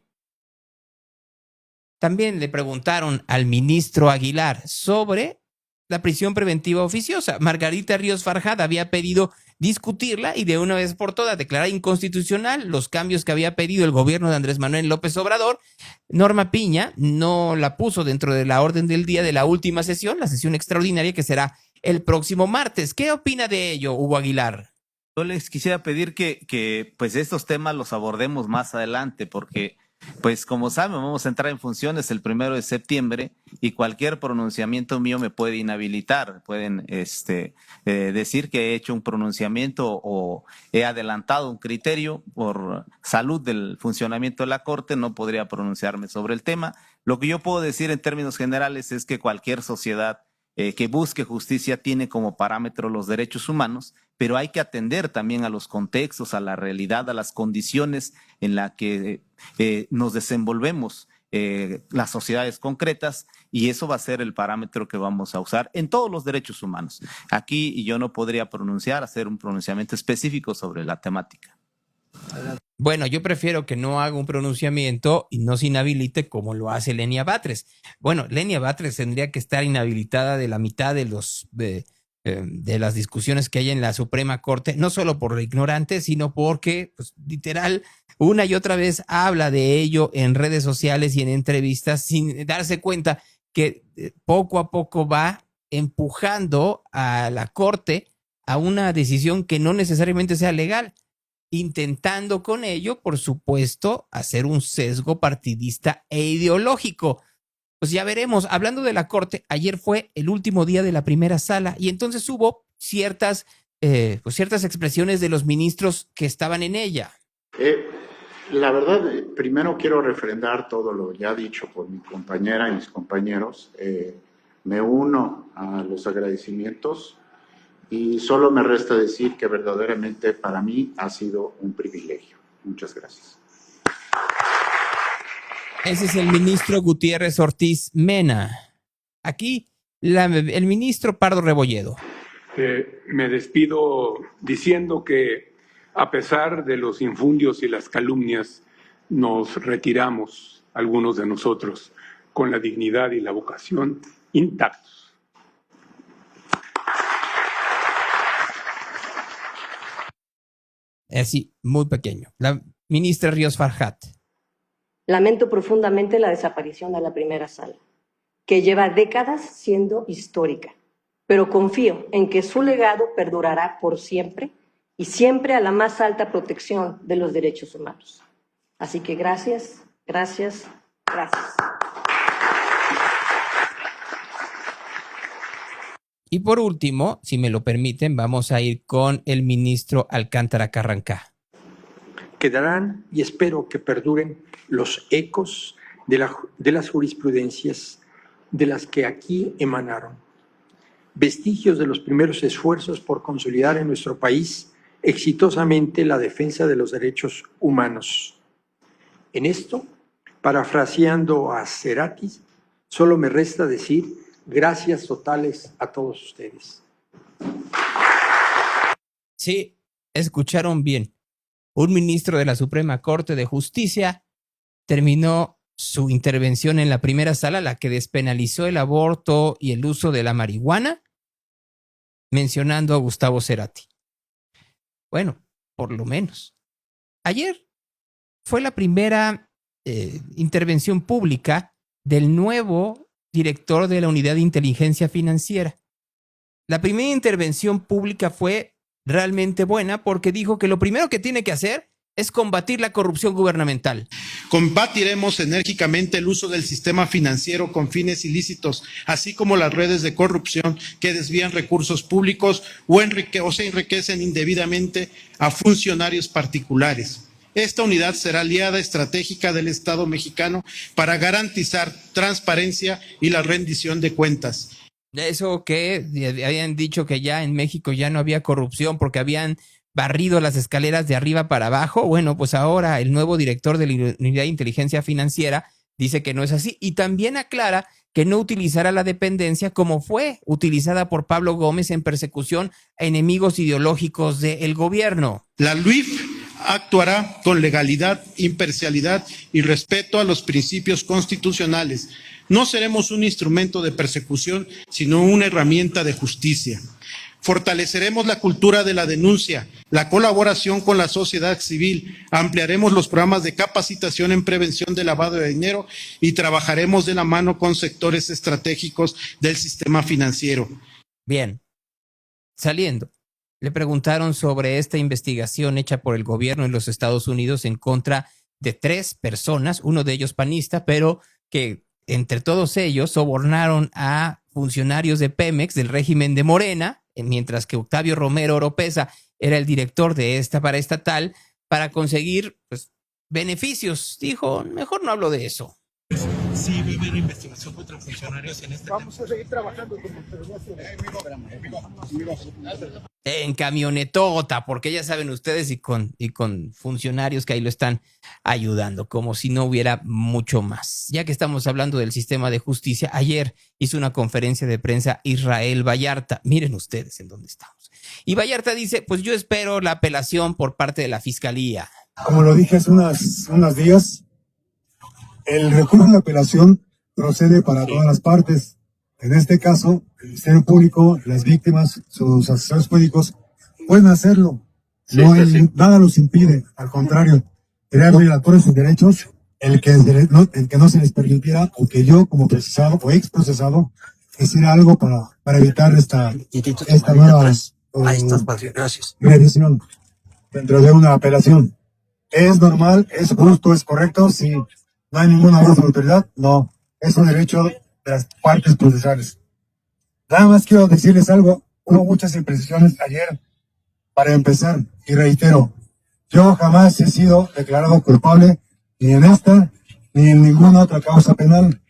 También le preguntaron al ministro Aguilar sobre la prisión preventiva oficiosa. Margarita Ríos Farjad había pedido discutirla y de una vez por todas declarar inconstitucional los cambios que había pedido el gobierno de Andrés Manuel López Obrador. Norma Piña no la puso dentro de la orden del día de la última sesión, la sesión extraordinaria que será el próximo martes. ¿Qué opina de ello, Hugo Aguilar? Yo les quisiera pedir que pues estos temas los abordemos más adelante, porque pues como saben, vamos a entrar en funciones el 1 de septiembre y cualquier pronunciamiento mío me puede inhabilitar. Pueden decir que he hecho un pronunciamiento o he adelantado un criterio por salud del funcionamiento de la Corte. No podría pronunciarme sobre el tema. Lo que yo puedo decir en términos generales es que cualquier sociedad que busque justicia tiene como parámetro los derechos humanos, pero hay que atender también a los contextos, a la realidad, a las condiciones en las que nos desenvolvemos las sociedades concretas, y eso va a ser el parámetro que vamos a usar en todos los derechos humanos. Aquí yo no podría hacer un pronunciamiento específico sobre la temática. Bueno, yo prefiero que no haga un pronunciamiento y no se inhabilite como lo hace Lenia Batres. Bueno, Lenia Batres tendría que estar inhabilitada de la mitad de las discusiones que hay en la Suprema Corte, no solo por ignorante, sino porque, pues, literal, una y otra vez habla de ello en redes sociales y en entrevistas sin darse cuenta que poco a poco va empujando a la Corte a una decisión que no necesariamente sea legal, intentando con ello, por supuesto, hacer un sesgo partidista e ideológico. Pues ya veremos. Hablando de la Corte, ayer fue el último día de la primera sala y entonces hubo ciertas expresiones de los ministros que estaban en ella. La verdad, primero quiero refrendar todo lo ya dicho por mi compañera y mis compañeros. Me uno a los agradecimientos y solo me resta decir que verdaderamente para mí ha sido un privilegio. Muchas gracias. Ese es el ministro Gutiérrez Ortiz Mena. Aquí el ministro Pardo Rebolledo. Me despido diciendo que a pesar de los infundios y las calumnias, nos retiramos, algunos de nosotros, con la dignidad y la vocación intactos. Así, muy pequeño. La ministra Ríos Farjat. Lamento profundamente la desaparición de la primera sala, que lleva décadas siendo histórica, pero confío en que su legado perdurará por siempre y siempre a la más alta protección de los derechos humanos. Así que gracias, gracias, gracias. Y por último, si me lo permiten, vamos a ir con el ministro Alcántara Carrancá. Quedarán, y espero que perduren, los ecos de las jurisprudencias de las que aquí emanaron, vestigios de los primeros esfuerzos por consolidar en nuestro país exitosamente la defensa de los derechos humanos. En esto, parafraseando a Cerati, solo me resta decir gracias totales a todos ustedes. Sí, escucharon bien. Un ministro de la Suprema Corte de Justicia terminó su intervención en la primera sala, la que despenalizó el aborto y el uso de la marihuana, mencionando a Gustavo Cerati. Bueno, por lo menos. Ayer fue la primera intervención pública del nuevo director de la Unidad de Inteligencia Financiera. La primera intervención pública fue realmente buena porque dijo que lo primero que tiene que hacer es combatir la corrupción gubernamental. Combatiremos enérgicamente el uso del sistema financiero con fines ilícitos, así como las redes de corrupción que desvían recursos públicos o se enriquecen indebidamente a funcionarios particulares. Esta unidad será aliada estratégica del Estado mexicano para garantizar transparencia y la rendición de cuentas. Eso que habían dicho que ya en México ya no había corrupción porque habían barrido las escaleras de arriba para abajo. Bueno, pues ahora el nuevo director de la Unidad de Inteligencia Financiera dice que no es así y también aclara que no utilizará la dependencia como fue utilizada por Pablo Gómez en persecución a enemigos ideológicos del gobierno. La LUIF actuará con legalidad, imparcialidad y respeto a los principios constitucionales. No seremos un instrumento de persecución, sino una herramienta de justicia. Fortaleceremos la cultura de la denuncia, la colaboración con la sociedad civil, ampliaremos los programas de capacitación en prevención de lavado de dinero y trabajaremos de la mano con sectores estratégicos del sistema financiero. Bien, saliendo, le preguntaron sobre esta investigación hecha por el gobierno en los Estados Unidos en contra de 3 personas, uno de ellos panista, pero que entre todos ellos sobornaron a funcionarios de Pemex del régimen de Morena, mientras que Octavio Romero Oropeza era el director de esta paraestatal, para conseguir pues, beneficios. Dijo, mejor no hablo de eso. Sí, va a haber investigación contra funcionarios en este Vamos a seguir trabajando como en camionetota, porque ya saben ustedes y con funcionarios que ahí lo están ayudando, como si no hubiera mucho más. Ya que estamos hablando del sistema de justicia, ayer hizo una conferencia de prensa Israel Vallarta. Miren ustedes en dónde estamos. Y Vallarta dice, pues yo espero la apelación por parte de la Fiscalía. Como lo dije hace unos días, el recurso de apelación procede para todas las partes. En este caso, el Ministerio Público, las víctimas, sus asesores jurídicos pueden hacerlo. Nada los impide. Al contrario, sería violatorio de sus derechos el que no se les permitiera o que yo, como procesado o ex procesado, hiciera algo para evitar esta nueva revisión dentro de una apelación. ¿Es normal? ¿Es justo? ¿Es correcto? Si no hay ninguna autoridad, no. Es un derecho de las partes procesales. Nada más quiero decirles algo. Hubo muchas imprecisiones ayer. Para empezar, y reitero, yo jamás he sido declarado culpable ni en esta ni en ninguna otra causa penal.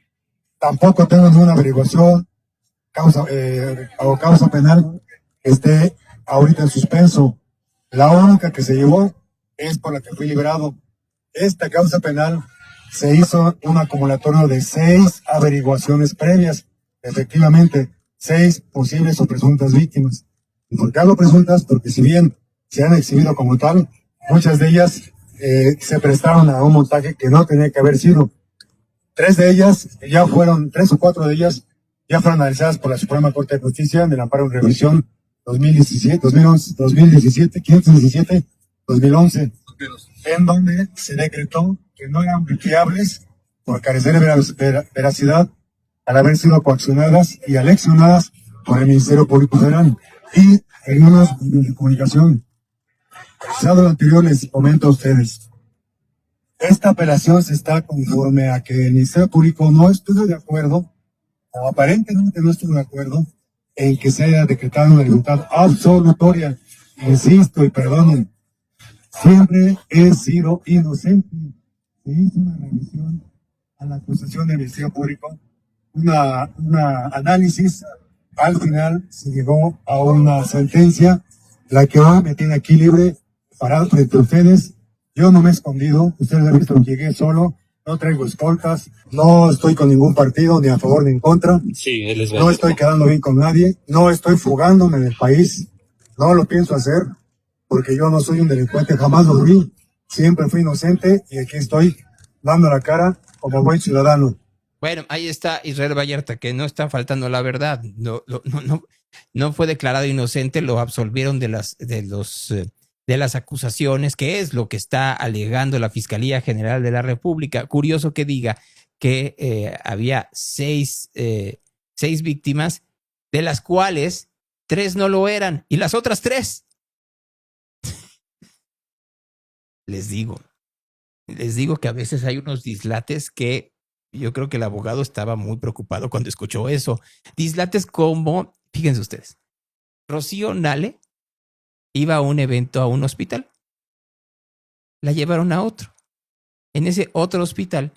Tampoco tengo ninguna averiguación causa penal esté ahorita en suspenso. La única que se llevó es por la que fui librado. Esta causa penal se hizo un acumulatorio de 6 averiguaciones previas. Efectivamente, 6 posibles o presuntas víctimas. ¿Y por qué hablo presuntas? Porque si bien se han exhibido como tal, muchas de ellas se prestaron a un montaje que no tenía que haber sido. 3 o 4 de ellas ya fueron analizadas por la Suprema Corte de Justicia en el amparo en revisión 2017, 2011, en donde se decretó que no eran viables por carecer de veracidad al haber sido coaccionadas y aleccionadas por el Ministerio Público Federal y en unos medios de comunicación. Dado lo anterior, les comento a ustedes. Esta apelación se está conforme a que el Ministerio Público no estuvo de acuerdo, o aparentemente no estuvo de acuerdo, en que se haya decretado una libertad absolutoria. Insisto y perdonen, siempre he sido inocente. Se hizo una revisión a la acusación del Ministerio Público, una análisis, al final se llegó a una sentencia, la que hoy me tiene aquí libre, parado frente a ustedes. Yo no me he escondido, ustedes han visto que llegué solo, no traigo escoltas, no estoy con ningún partido, ni a favor ni en contra, no estoy quedando bien con nadie, no estoy fugándome del país, no lo pienso hacer, porque yo no soy un delincuente, jamás lo fui, siempre fui inocente y aquí estoy dando la cara como buen ciudadano. Bueno, ahí está Israel Vallarta, que no está faltando la verdad, no fue declarado inocente, lo absolvieron de las acusaciones, que es lo que está alegando la Fiscalía General de la República. Curioso que diga que había 6 víctimas, de las cuales 3 no lo eran, y las otras 3. Les digo que a veces hay unos dislates que yo creo que el abogado estaba muy preocupado cuando escuchó eso. Dislates como, fíjense ustedes, Rocío Nale iba a un evento a un hospital. La llevaron a otro. En ese otro hospital,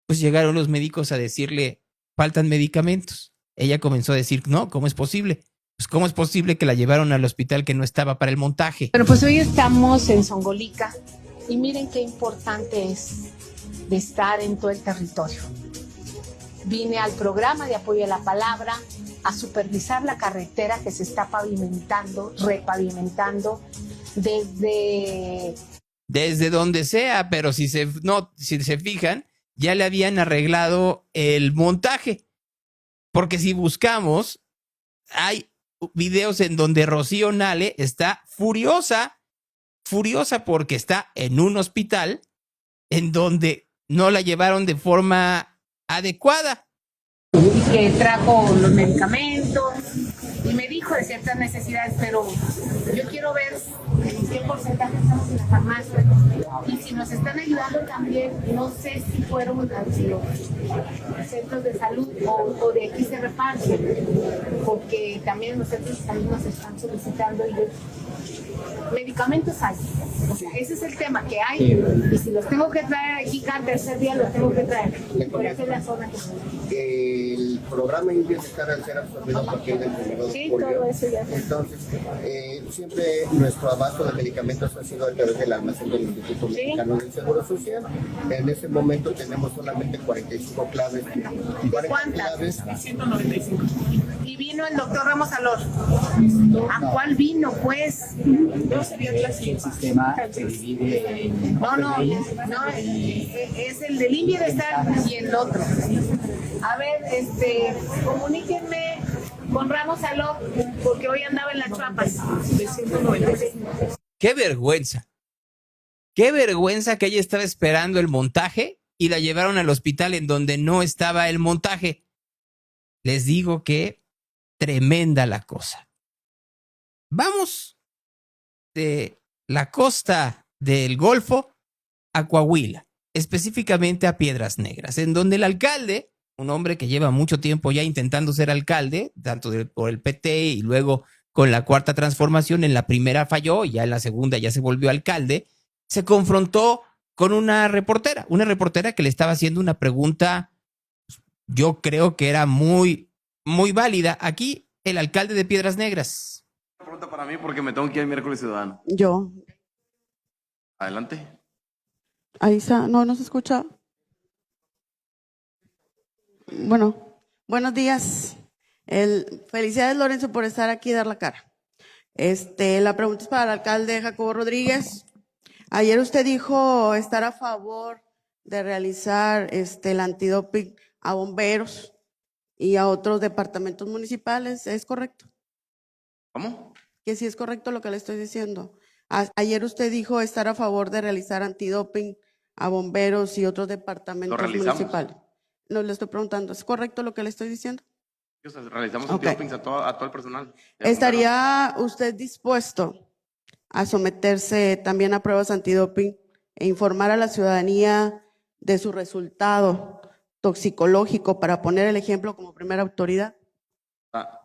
pues llegaron los médicos a decirle, faltan medicamentos. Ella comenzó a decir, no, ¿cómo es posible? Pues ¿cómo es posible que la llevaron al hospital que no estaba para el montaje? Pero pues hoy estamos en Zongolica y miren qué importante es de estar en todo el territorio. Vine al programa de apoyo a la palabra a supervisar la carretera que se está repavimentando desde donde sea, pero si se fijan, ya le habían arreglado el montaje. Porque si buscamos, hay videos en donde Rocío Nale está furiosa porque está en un hospital en donde no la llevaron de forma adecuada. Que trajo los medicamentos y me dijo de ciertas necesidades, pero yo quiero ver en qué porcentaje estamos en la farmacia y si nos están ayudando también, no sé si fueron a los centros de salud o de aquí se reparten, porque también los centros de salud nos están solicitando y medicamentos hay, o sea, ese es el tema que hay y si los tengo que traer aquí cada tercer día los tengo que traer, por eso es la zona que el programa INVIES está al ser absorbido a partir del 1 de julio. Todo eso ya. Entonces, siempre nuestro abasto de medicamentos ha sido a través del almacén del Instituto Mexicano del Seguro Social. En ese momento tenemos solamente 45 claves. ¿Cuántas? 195. Y vino el doctor Ramos Alor. ¿A cuál vino, pues? No sería el sistema se divide. No, es el del Bienestar y el otro. A ver, comuníquenme con Ramos Aló, porque hoy andaba en las Chiapas de 195. ¡Qué vergüenza! ¡Qué vergüenza que ella estaba esperando el montaje y la llevaron al hospital en donde no estaba el montaje! Les digo que tremenda la cosa. Vamos de la costa del Golfo a Coahuila, específicamente a Piedras Negras, en donde el alcalde, un hombre que lleva mucho tiempo ya intentando ser alcalde, tanto por el PT y luego con la Cuarta Transformación, en la primera falló y ya en la segunda ya se volvió alcalde, se confrontó con una reportera que le estaba haciendo una pregunta, yo creo que era muy, muy válida. Aquí el alcalde de Piedras Negras. pregunta para mí porque me tengo que ir el miércoles ciudadano. Yo. Adelante. Ahí está. No se escucha. Bueno, buenos días. Felicidades, Lorenzo, por estar aquí y dar la cara. La pregunta es para el alcalde Jacobo Rodríguez. Ayer usted dijo estar a favor de realizar el antidoping a bomberos y a otros departamentos municipales. ¿Es correcto? ¿Cómo? Que sí es correcto lo que le estoy diciendo. Ayer usted dijo estar a favor de realizar antidoping a bomberos y otros departamentos municipales. No, le estoy preguntando, ¿es correcto lo que le estoy diciendo? O sea, realizamos Ok. antidoping a todo el personal. ¿Estaría usted dispuesto a someterse también a pruebas antidoping e informar a la ciudadanía de su resultado toxicológico para poner el ejemplo como primera autoridad? O sea,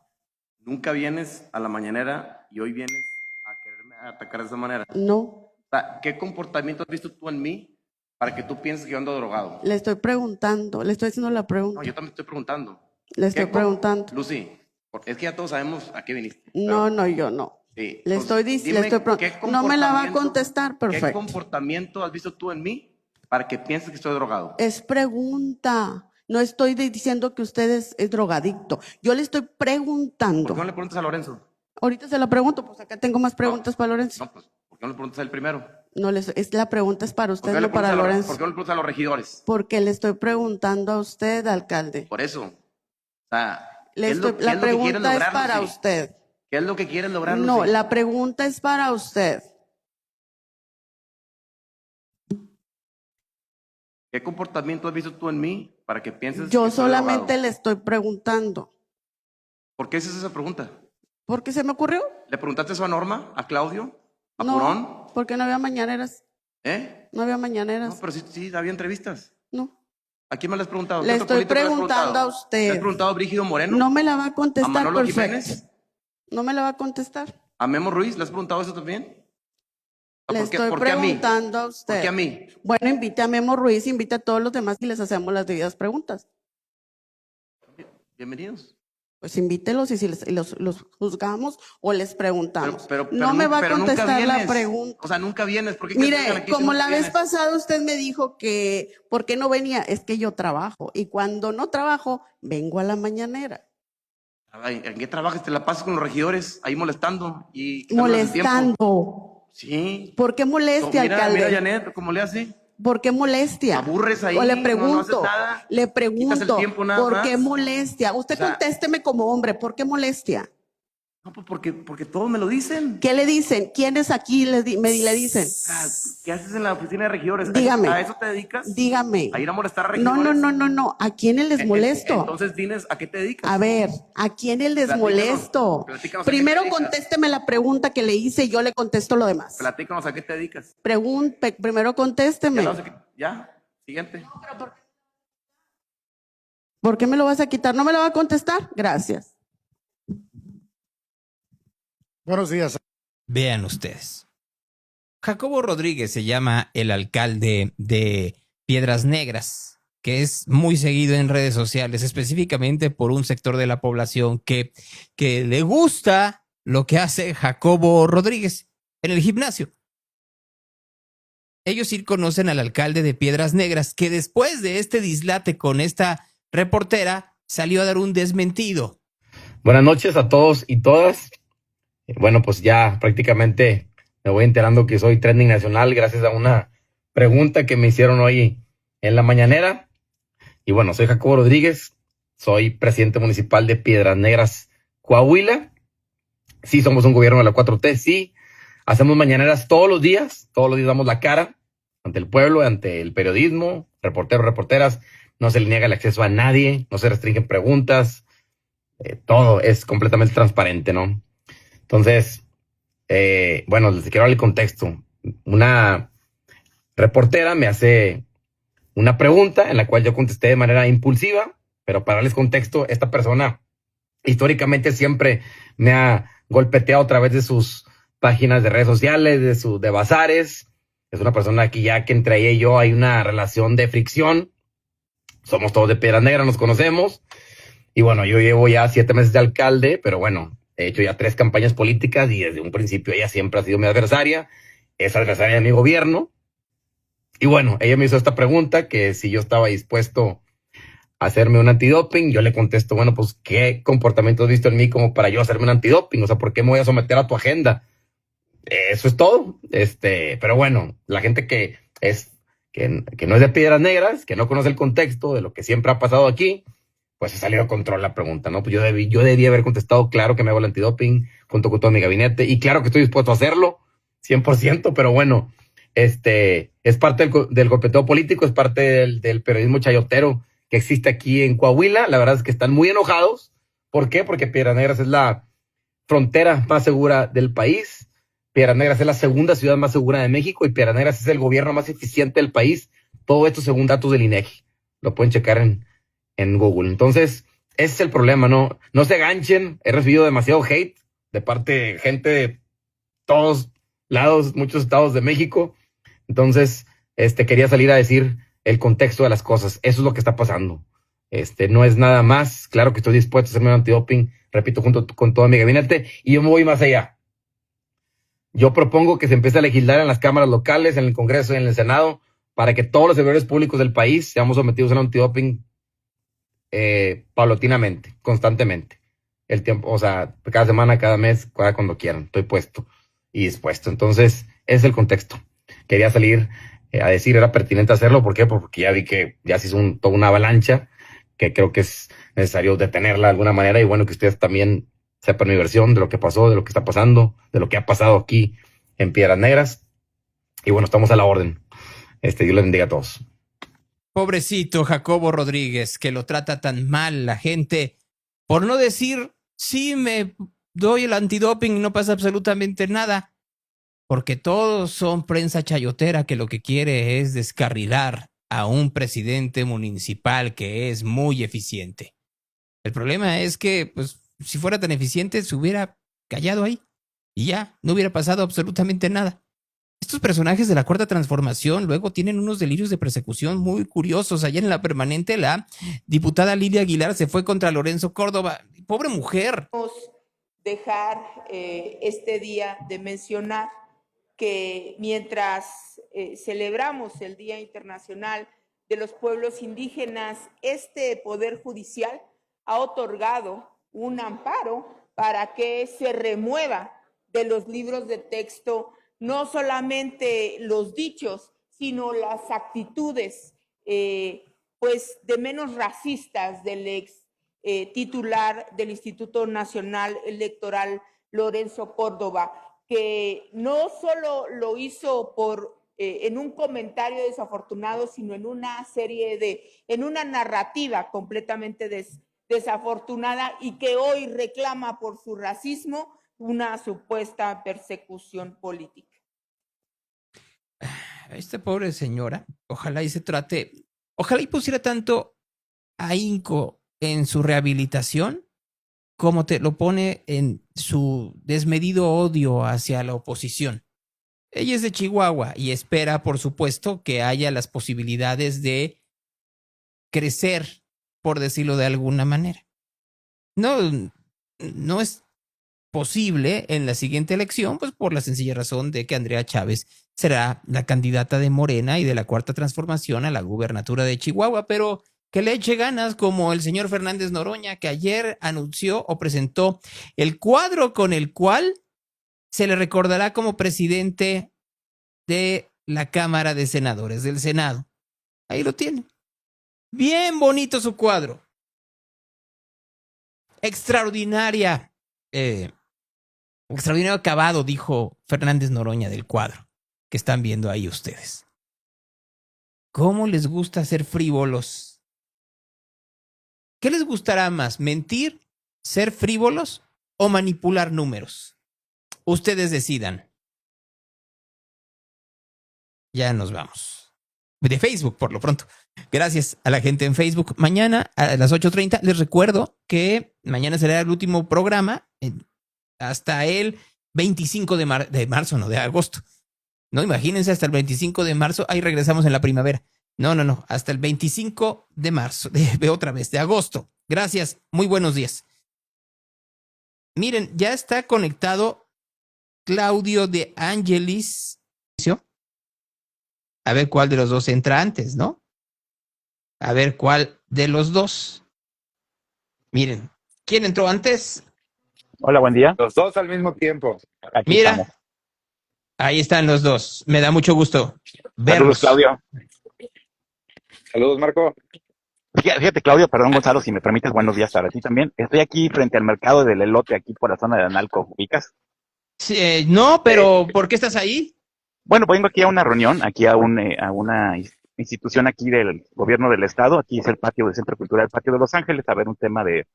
nunca vienes a la mañanera y hoy vienes a quererme atacar de esa manera. No. O sea, ¿qué comportamiento has visto tú en mí para que tú pienses que yo ando drogado? Le estoy preguntando, le estoy haciendo la pregunta. No, yo también estoy preguntando. Le estoy preguntando. Lucy, porque es que ya todos sabemos a qué viniste. No, yo no. Sí. Le estoy preguntando. No me la va a contestar, ¿Qué perfecto. comportamiento has visto tú en mí para que pienses que estoy drogado? Es pregunta. No estoy diciendo que usted es drogadicto. Yo le estoy preguntando. ¿Por qué no le preguntas a Lorenzo? Ahorita se la pregunto, pues acá tengo más preguntas para Lorenzo. No, pues, ¿por qué no le preguntas a él primero? No, la pregunta es para ¿Por usted, qué, no para Lorenzo. ¿Por qué no le preguntas a los regidores? Porque le estoy preguntando a usted, alcalde. Por eso. O sea, La pregunta es para usted. ¿Qué es lo que quieren lograr? No, Lucy? la pregunta es para usted. ¿Qué comportamiento has visto tú en mí para que pienses Yo que estoy solamente drogado? le estoy preguntando. ¿Por qué haces esa pregunta? ¿Por qué se me ocurrió? ¿Le preguntaste eso a Norma, a Claudio, a Purón? No, porque no había mañaneras. No había mañaneras. No, pero sí había entrevistas. No. ¿A quién me las has preguntado? Le ¿Qué otro estoy político le has preguntando preguntado? a usted. ¿Le has preguntado a Brígido Moreno? No me la va a ¿A contestar, Manolo perfecto. Jiménez? No me la va a contestar. ¿A Memo Ruiz? ¿Le has preguntado eso también? Le ¿Por qué- estoy por qué a mí? preguntando a usted. ¿Por qué a mí? Bueno, invite a Memo Ruiz, invite a todos los demás y les hacemos las debidas preguntas. Bienvenidos. Pues invítelos y si los juzgamos o les preguntamos. Pero no me va a pero nunca contestar la vienes. pregunta. O sea, nunca vienes. ¿Por qué quieres que vengan Mire, aquí si como nunca la vez vienes? pasada usted me dijo que ¿por qué no venía? Es que yo trabajo y cuando no trabajo vengo a la mañanera. Ay, ¿en qué trabajas? Te la pasas con los regidores ahí molestando y quitándoles el tiempo. Molestando. Sí. ¿Por qué molestia, Mira, alcalde? mira, Janet, ¿cómo le hace? ¿Por qué molestia? Aburres ahí, O le no pregunto, haces nada, le quitas pregunto, el tiempo nada ¿por qué más. molestia? Usted O sea, contésteme como hombre, ¿por qué molestia? No, pues porque todos me lo dicen. ¿Qué le dicen? ¿Quiénes aquí le dicen? ¿Qué haces en la oficina de regidores? Dígame. ¿A eso te dedicas? Dígame. ¿A ir a molestar a No, regidores? no. ¿A quiénes les molesto? Entonces, diles, ¿a qué te dedicas? A ver, ¿a quiénes les molesto? Platícanos a qué Primero te dedicas. contésteme la pregunta que le hice y yo le contesto lo demás. Platícanos a qué te dedicas. Primero contésteme. Ya, siguiente. ¿Por qué me lo vas a quitar? ¿No me lo va a contestar? Gracias. Buenos días. Vean ustedes. Jacobo Rodríguez se llama el alcalde de Piedras Negras, que es muy seguido en redes sociales, específicamente por un sector de la población que le gusta lo que hace Jacobo Rodríguez en el gimnasio. Ellos sí conocen al alcalde de Piedras Negras, que después de este dislate con esta reportera salió a dar un desmentido. Buenas noches a todos y todas. Bueno, pues ya prácticamente me voy enterando que soy trending nacional gracias a una pregunta que me hicieron hoy en la mañanera. Y bueno, soy Jacobo Rodríguez, soy presidente municipal de Piedras Negras, Coahuila. Sí, somos un gobierno de la 4T, sí. Hacemos mañaneras todos los días damos la cara ante el pueblo, ante el periodismo, reporteros, reporteras. No se le niega el acceso a nadie, no se restringen preguntas. Todo es completamente transparente, ¿no? Entonces, bueno, les quiero dar el contexto. Una reportera me hace una pregunta en la cual yo contesté de manera impulsiva, pero para darles contexto, esta persona históricamente siempre me ha golpeteado a través de sus páginas de redes sociales, de bazares. Es una persona que ya que entre ella y yo hay una relación de fricción. Somos todos de Piedras Negras, nos conocemos. Y bueno, yo llevo ya 7 meses de alcalde, pero bueno, He hecho ya 3 campañas políticas y desde un principio ella siempre ha sido mi adversaria, es adversaria de mi gobierno. Y bueno, ella me hizo esta pregunta, que si yo estaba dispuesto a hacerme un antidoping. Yo le contesto, bueno, pues, ¿qué comportamiento has visto en mí como para yo hacerme un antidoping? O sea, ¿por qué me voy a someter a tu agenda? Eso es todo. Pero bueno, la gente que no es de Piedras Negras, que no conoce el contexto de lo que siempre ha pasado aquí, pues se salió de control la pregunta, ¿no? Pues yo debí haber contestado, claro que me hago el antidoping junto con todo mi gabinete, y claro que estoy dispuesto a hacerlo, 100%, pero bueno, es parte del golpeteo político, es parte del periodismo chayotero que existe aquí en Coahuila. La verdad es que están muy enojados. ¿Por qué? Porque Piedras Negras es la frontera más segura del país. Piedras Negras es la segunda ciudad más segura de México y Piedras Negras es el gobierno más eficiente del país. Todo esto según datos del INEGI. Lo pueden checar en Google. Entonces, ese es el problema, ¿no? No se ganchen. He recibido demasiado hate de parte de gente de todos lados, muchos estados de México. Entonces, quería salir a decir el contexto de las cosas. Eso es lo que está pasando. No es nada más. Claro que estoy dispuesto a hacerme un antidoping, repito, junto con todo mi gabinete, y yo me voy más allá. Yo propongo que se empiece a legislar en las cámaras locales, en el Congreso y en el Senado, para que todos los servidores públicos del país seamos sometidos a un antidoping paulatinamente, constantemente. El tiempo, o sea, cada semana, cada mes, cuando quieran. Estoy puesto y dispuesto. Entonces, ese es el contexto. Quería salir a decir, era pertinente hacerlo. ¿Por qué? Porque ya vi que ya se hizo toda una avalancha, que creo que es necesario detenerla de alguna manera, y bueno, que ustedes también sepan mi versión de lo que pasó, de lo que está pasando, de lo que ha pasado aquí en Piedras Negras. Y bueno, estamos a la orden. Dios les bendiga a todos. Pobrecito Jacobo Rodríguez, que lo trata tan mal la gente, por no decir, sí, me doy el antidoping y no pasa absolutamente nada, porque todos son prensa chayotera que lo que quiere es descarrilar a un presidente municipal que es muy eficiente. El problema es que, pues, si fuera tan eficiente, se hubiera callado ahí y ya, no hubiera pasado absolutamente nada. Estos personajes de la Cuarta Transformación luego tienen unos delirios de persecución muy curiosos. Ayer en la permanente, la diputada Lidia Aguilar se fue contra Lorenzo Córdoba. Pobre mujer. Dejar este día de mencionar que mientras celebramos el Día Internacional de los Pueblos Indígenas, este Poder Judicial ha otorgado un amparo para que se remueva de los libros de texto no solamente los dichos, sino las actitudes pues de menos racistas del ex titular del Instituto Nacional Electoral, Lorenzo Córdoba, que no solo lo hizo en un comentario desafortunado, sino en una en una narrativa completamente desafortunada, y que hoy reclama por su racismo una supuesta persecución política. Esta pobre señora, ojalá y pusiera tanto ahínco en su rehabilitación como te lo pone en su desmedido odio hacia la oposición. Ella es de Chihuahua y espera, por supuesto, que haya las posibilidades de crecer, por decirlo de alguna manera. No es posible en la siguiente elección, pues por la sencilla razón de que Andrea Chávez será la candidata de Morena y de la Cuarta Transformación a la gubernatura de Chihuahua, pero que le eche ganas, como el señor Fernández Noroña, que ayer anunció o presentó el cuadro con el cual se le recordará como presidente de la Cámara de Senadores, del Senado. Ahí lo tiene. Bien bonito su cuadro. Extraordinario acabado, dijo Fernández Noroña del cuadro que están viendo ahí ustedes. ¿Cómo les gusta ser frívolos? ¿Qué les gustará más, mentir, ser frívolos o manipular números? Ustedes decidan. Ya nos vamos. De Facebook, por lo pronto. Gracias a la gente en Facebook. Mañana a las 8:30 les recuerdo que mañana será el último programa hasta el 25 de agosto. No, imagínense, hasta el 25 de marzo, ahí regresamos en la primavera. No, hasta el 25 de marzo, de agosto. Gracias, muy buenos días. Miren, ya está conectado Claudio de Angelis. A ver cuál de los dos entra antes, ¿no? A ver cuál de los dos. Miren, ¿quién entró antes? Hola, buen día. Los dos al mismo tiempo. Aquí Mira, estamos. ahí están los dos. Me da mucho gusto Saludos, verlos. Claudio. Saludos, Marco. Fíjate, Claudio, perdón, Gonzalo, si me permites, buenos días para ti también. Estoy aquí frente al mercado del elote, aquí por la zona de Analco. ¿Ubicas? Sí, no, pero ¿por qué estás ahí? Bueno, vengo aquí a una reunión, aquí a una institución aquí del gobierno del estado. Aquí es el patio del Centro Cultural Patio de Los Ángeles, a ver un tema de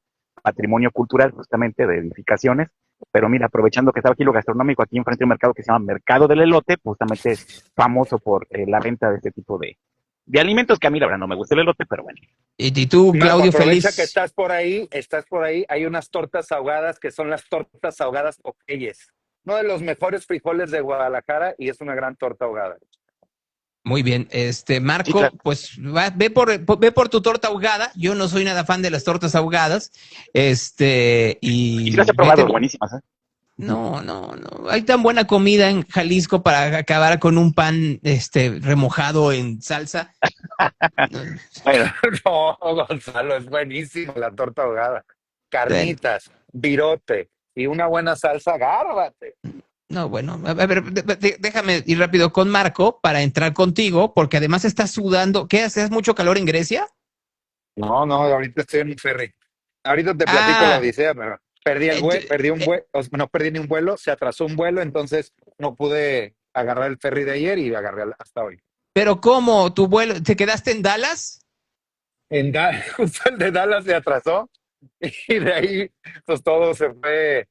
patrimonio cultural, justamente de edificaciones. Pero mira, aprovechando que estaba aquí lo gastronómico, aquí enfrente de un mercado que se llama Mercado del Elote, justamente es famoso por la venta de este tipo de alimentos, que a mí la verdad no me gusta el elote, pero bueno. Y tú, Claudio, aprovecha feliz. que estás por ahí, hay unas tortas ahogadas que son las tortas ahogadas Popeyes. Uno de los mejores frijoles de Guadalajara y es una gran torta ahogada. Muy bien, Marco, pues ve por tu torta ahogada. Yo no soy nada fan de las tortas ahogadas. Y si las he probado, buenísimas, ¿eh? No. Hay tan buena comida en Jalisco para acabar con un pan remojado en salsa. Bueno, no, Gonzalo, es buenísimo la torta ahogada. Carnitas, virote y una buena salsa, gárrate. No, bueno, a ver, déjame ir rápido con Marco para entrar contigo, porque además estás sudando. ¿Qué haces? ¿Mucho calor en Grecia? No, ahorita estoy en un ferry. Ahorita te platico la odisea, pero perdí el vuelo, no perdí ni un vuelo, se atrasó un vuelo, entonces no pude agarrar el ferry de ayer y agarré hasta hoy. ¿Pero cómo? ¿Tu vuelo? ¿Te quedaste en Dallas? Justo el de Dallas se atrasó y de ahí pues todo se fue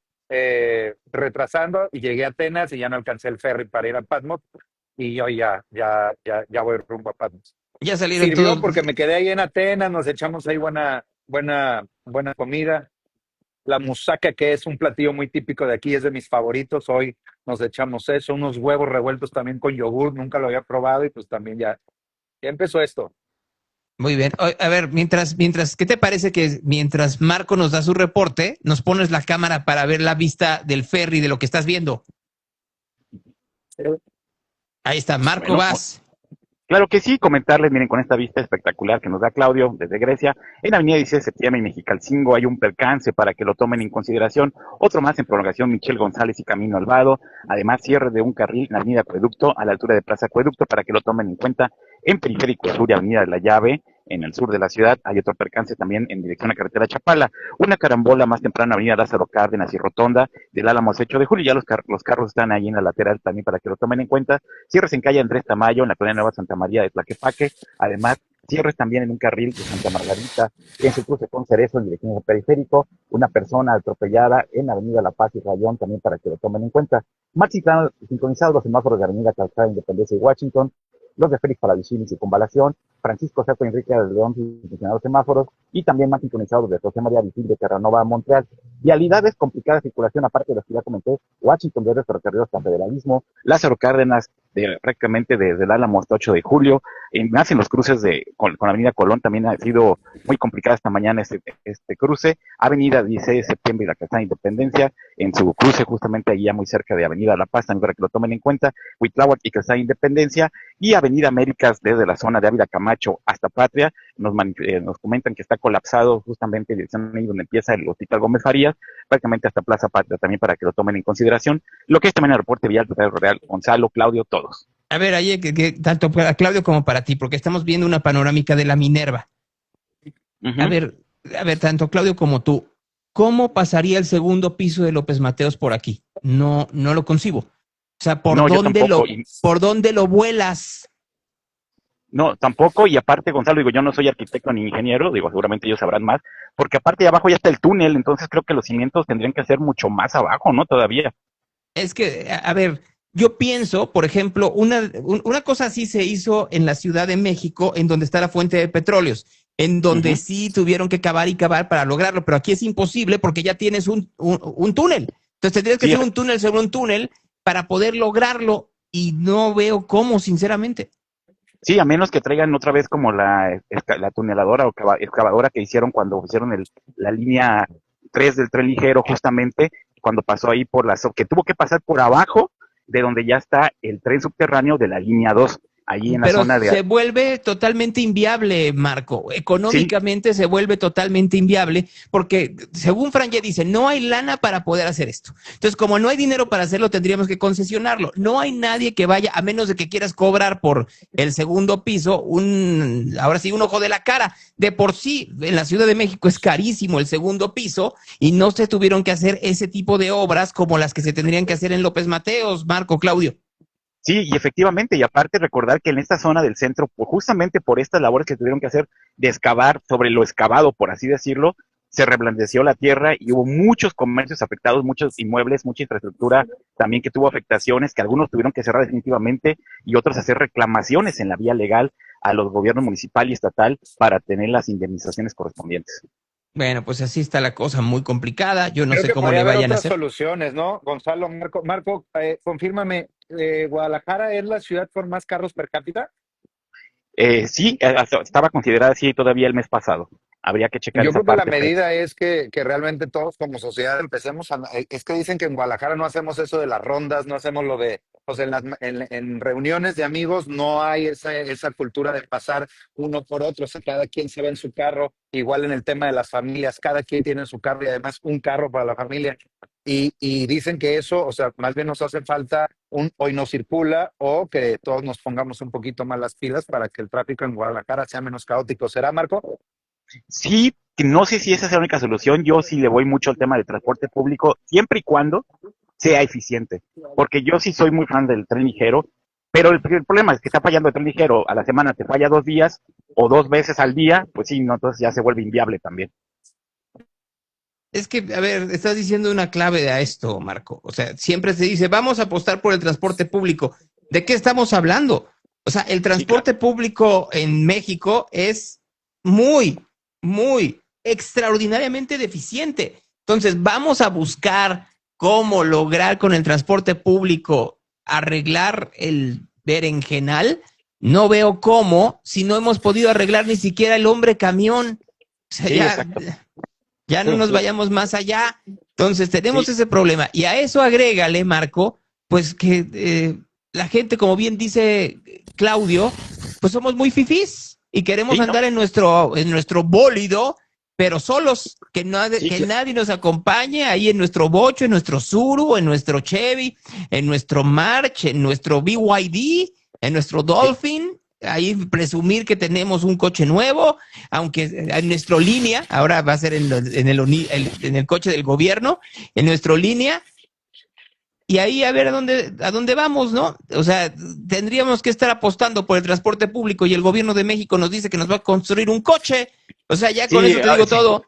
retrasando y llegué a Atenas y ya no alcancé el ferry para ir a Patmos y hoy ya voy rumbo a Patmos. Ya salieron Sirvió todos. porque me quedé ahí en Atenas, nos echamos ahí buena comida. La musaca, que es un platillo muy típico de aquí, es de mis favoritos. Hoy nos echamos eso, unos huevos revueltos también con yogur, nunca lo había probado y pues también ya empezó esto. Muy bien. A ver, mientras, ¿qué te parece que mientras Marco nos da su reporte, nos pones la cámara para ver la vista del ferry de lo que estás viendo? Ahí está, Marco, Bueno, vas. Claro que sí, comentarles, miren, con esta vista espectacular que nos da Claudio desde Grecia, en Avenida 16 de Septiembre y Mexicalcingo hay un percance para que lo tomen en consideración, otro más en prolongación Michel González y Camino Alvado, además cierre de un carril en Avenida Acueducto a la altura de Plaza Acueducto para que lo tomen en cuenta, en Periférico Sur y Avenida de la Llave, en el sur de la ciudad, hay otro percance también en dirección a Carretera Chapala, una carambola más temprano Avenida Lázaro Cárdenas y Rotonda del Álamos 8 de julio, ya los carros están ahí en la lateral también para que lo tomen en cuenta, cierres en calle Andrés Tamayo, en la colonia Nueva Santa María de Tlaquepaque, además cierres también en un carril de Santa Margarita, en su cruce con Cerezo en dirección al Periférico, una persona atropellada en Avenida La Paz y Rayón también para que lo tomen en cuenta, más sincronizados los semáforos de Avenida Calzada, Independencia y Washington, los de Félix Palavicini y Circunvalación, Francisco Saco Enrique de León, funcionados semáforos, y también más sincronizados de José María Vigil de Terranova a Montreal. Vialidades, complicada circulación, aparte de las que ya comenté, Washington de Ferrocarriles hasta Federalismo, Lázaro Cárdenas, prácticamente desde el Álamo hasta 8 de julio, más en los cruces con la Avenida Colón, también ha sido muy complicada esta mañana este cruce, Avenida 16 de Septiembre y la Calzada Independencia, en su cruce justamente allí ya muy cerca de Avenida La Paz, también para que lo tomen en cuenta, Huitláhuac y Calzada Independencia, y Avenida Américas desde la zona de Ávila Camacho hasta Patria, nos comentan que está colapsado justamente en dirección ahí donde empieza el Hospital Gómez Farías, prácticamente hasta Plaza Patria, también para que lo tomen en consideración, lo que es también el reporte vial, Real, Gonzalo, Claudio, todos. A ver, ahí, que tanto para Claudio como para ti, porque estamos viendo una panorámica de la Minerva. A ver, tanto Claudio como tú, ¿cómo pasaría el segundo piso de López Mateos por aquí? No lo concibo. O sea, ¿por dónde lo vuelas? No, tampoco, y aparte, Gonzalo, digo, yo no soy arquitecto ni ingeniero, digo, seguramente ellos sabrán más, porque aparte de abajo ya está el túnel, entonces creo que los cimientos tendrían que ser mucho más abajo, ¿no? Todavía. Es que, a ver, yo pienso, por ejemplo, una cosa así se hizo en la Ciudad de México, en donde está la fuente de petróleos, en donde sí tuvieron que cavar y cavar para lograrlo, pero aquí es imposible porque ya tienes un túnel. Entonces tendrías que hacer un túnel sobre un túnel para poder lograrlo y no veo cómo, sinceramente. Sí, a menos que traigan otra vez como la tuneladora o excavadora que hicieron cuando hicieron la línea 3 del tren ligero, justamente cuando pasó ahí por que tuvo que pasar por abajo de donde ya está el tren subterráneo de la línea 2, allí en la Pero zona de... se vuelve totalmente inviable, Marco. Económicamente se vuelve totalmente inviable porque, según Franje dice, no hay lana para poder hacer esto. Entonces, como no hay dinero para hacerlo, tendríamos que concesionarlo. No hay nadie que vaya, a menos de que quieras cobrar por el segundo piso, ahora sí, un ojo de la cara. De por sí, en la Ciudad de México es carísimo el segundo piso y no se tuvieron que hacer ese tipo de obras como las que se tendrían que hacer en López Mateos, Marco, Claudio. Sí, y efectivamente, y aparte recordar que en esta zona del centro, justamente por estas labores que tuvieron que hacer de excavar sobre lo excavado, por así decirlo, se reblandeció la tierra y hubo muchos comercios afectados, muchos inmuebles, mucha infraestructura también que tuvo afectaciones, que algunos tuvieron que cerrar definitivamente y otros hacer reclamaciones en la vía legal a los gobiernos municipal y estatal para tener las indemnizaciones correspondientes. Bueno, pues así está la cosa, muy complicada. Yo no Creo sé que cómo podría le haber vayan a otras hacer. soluciones, ¿no? Gonzalo, Marco, confírmame, ¿Guadalajara es la ciudad con más carros per cápita? Sí, estaba considerada así todavía el mes pasado. Habría que checar Yo esa creo que la parte. medida es que realmente todos como sociedad empecemos es que dicen que en Guadalajara no hacemos eso de las rondas, no hacemos lo de, o sea, en reuniones de amigos no hay esa cultura de pasar uno por otro, o sea, cada quien se va en su carro, igual en el tema de las familias, cada quien tiene su carro y además un carro para la familia. Y dicen que eso, o sea, más bien nos hace falta hoy no circula o que todos nos pongamos un poquito más las pilas para que el tráfico en Guadalajara sea menos caótico. ¿Será, Marco? Sí, no sé si esa es la única solución. Yo sí le voy mucho al tema del transporte público, siempre y cuando sea eficiente, porque yo sí soy muy fan del tren ligero, pero el problema es que está fallando el tren ligero a la semana, te falla 2 días o 2 veces al día, pues sí, no, entonces ya se vuelve inviable también. Es que, a ver, estás diciendo una clave a esto, Marco. O sea, siempre se dice, vamos a apostar por el transporte público. ¿De qué estamos hablando? O sea, el transporte público en México es muy extraordinariamente deficiente. Entonces, vamos a buscar cómo lograr con el transporte público arreglar el berenjenal. No veo cómo, si no hemos podido arreglar ni siquiera el hombre camión. O sea, Sí, ya no nos vayamos más allá. Entonces, tenemos ese problema. Y a eso agrégale, Marco, pues que la gente, como bien dice Claudio, pues somos muy fifís y queremos andar en nuestro bólido, pero solos, que nadie nos acompañe ahí en nuestro bocho, en nuestro Suru, en nuestro Chevy, en nuestro March, en nuestro BYD, en nuestro Dolphin. Ahí presumir que tenemos un coche nuevo, aunque en nuestra línea, ahora va a ser en el coche del gobierno, en nuestra línea, y ahí a ver a dónde vamos, ¿no? O sea, tendríamos que estar apostando por el transporte público y el gobierno de México nos dice que nos va a construir un coche. O sea, ya con eso te digo todo.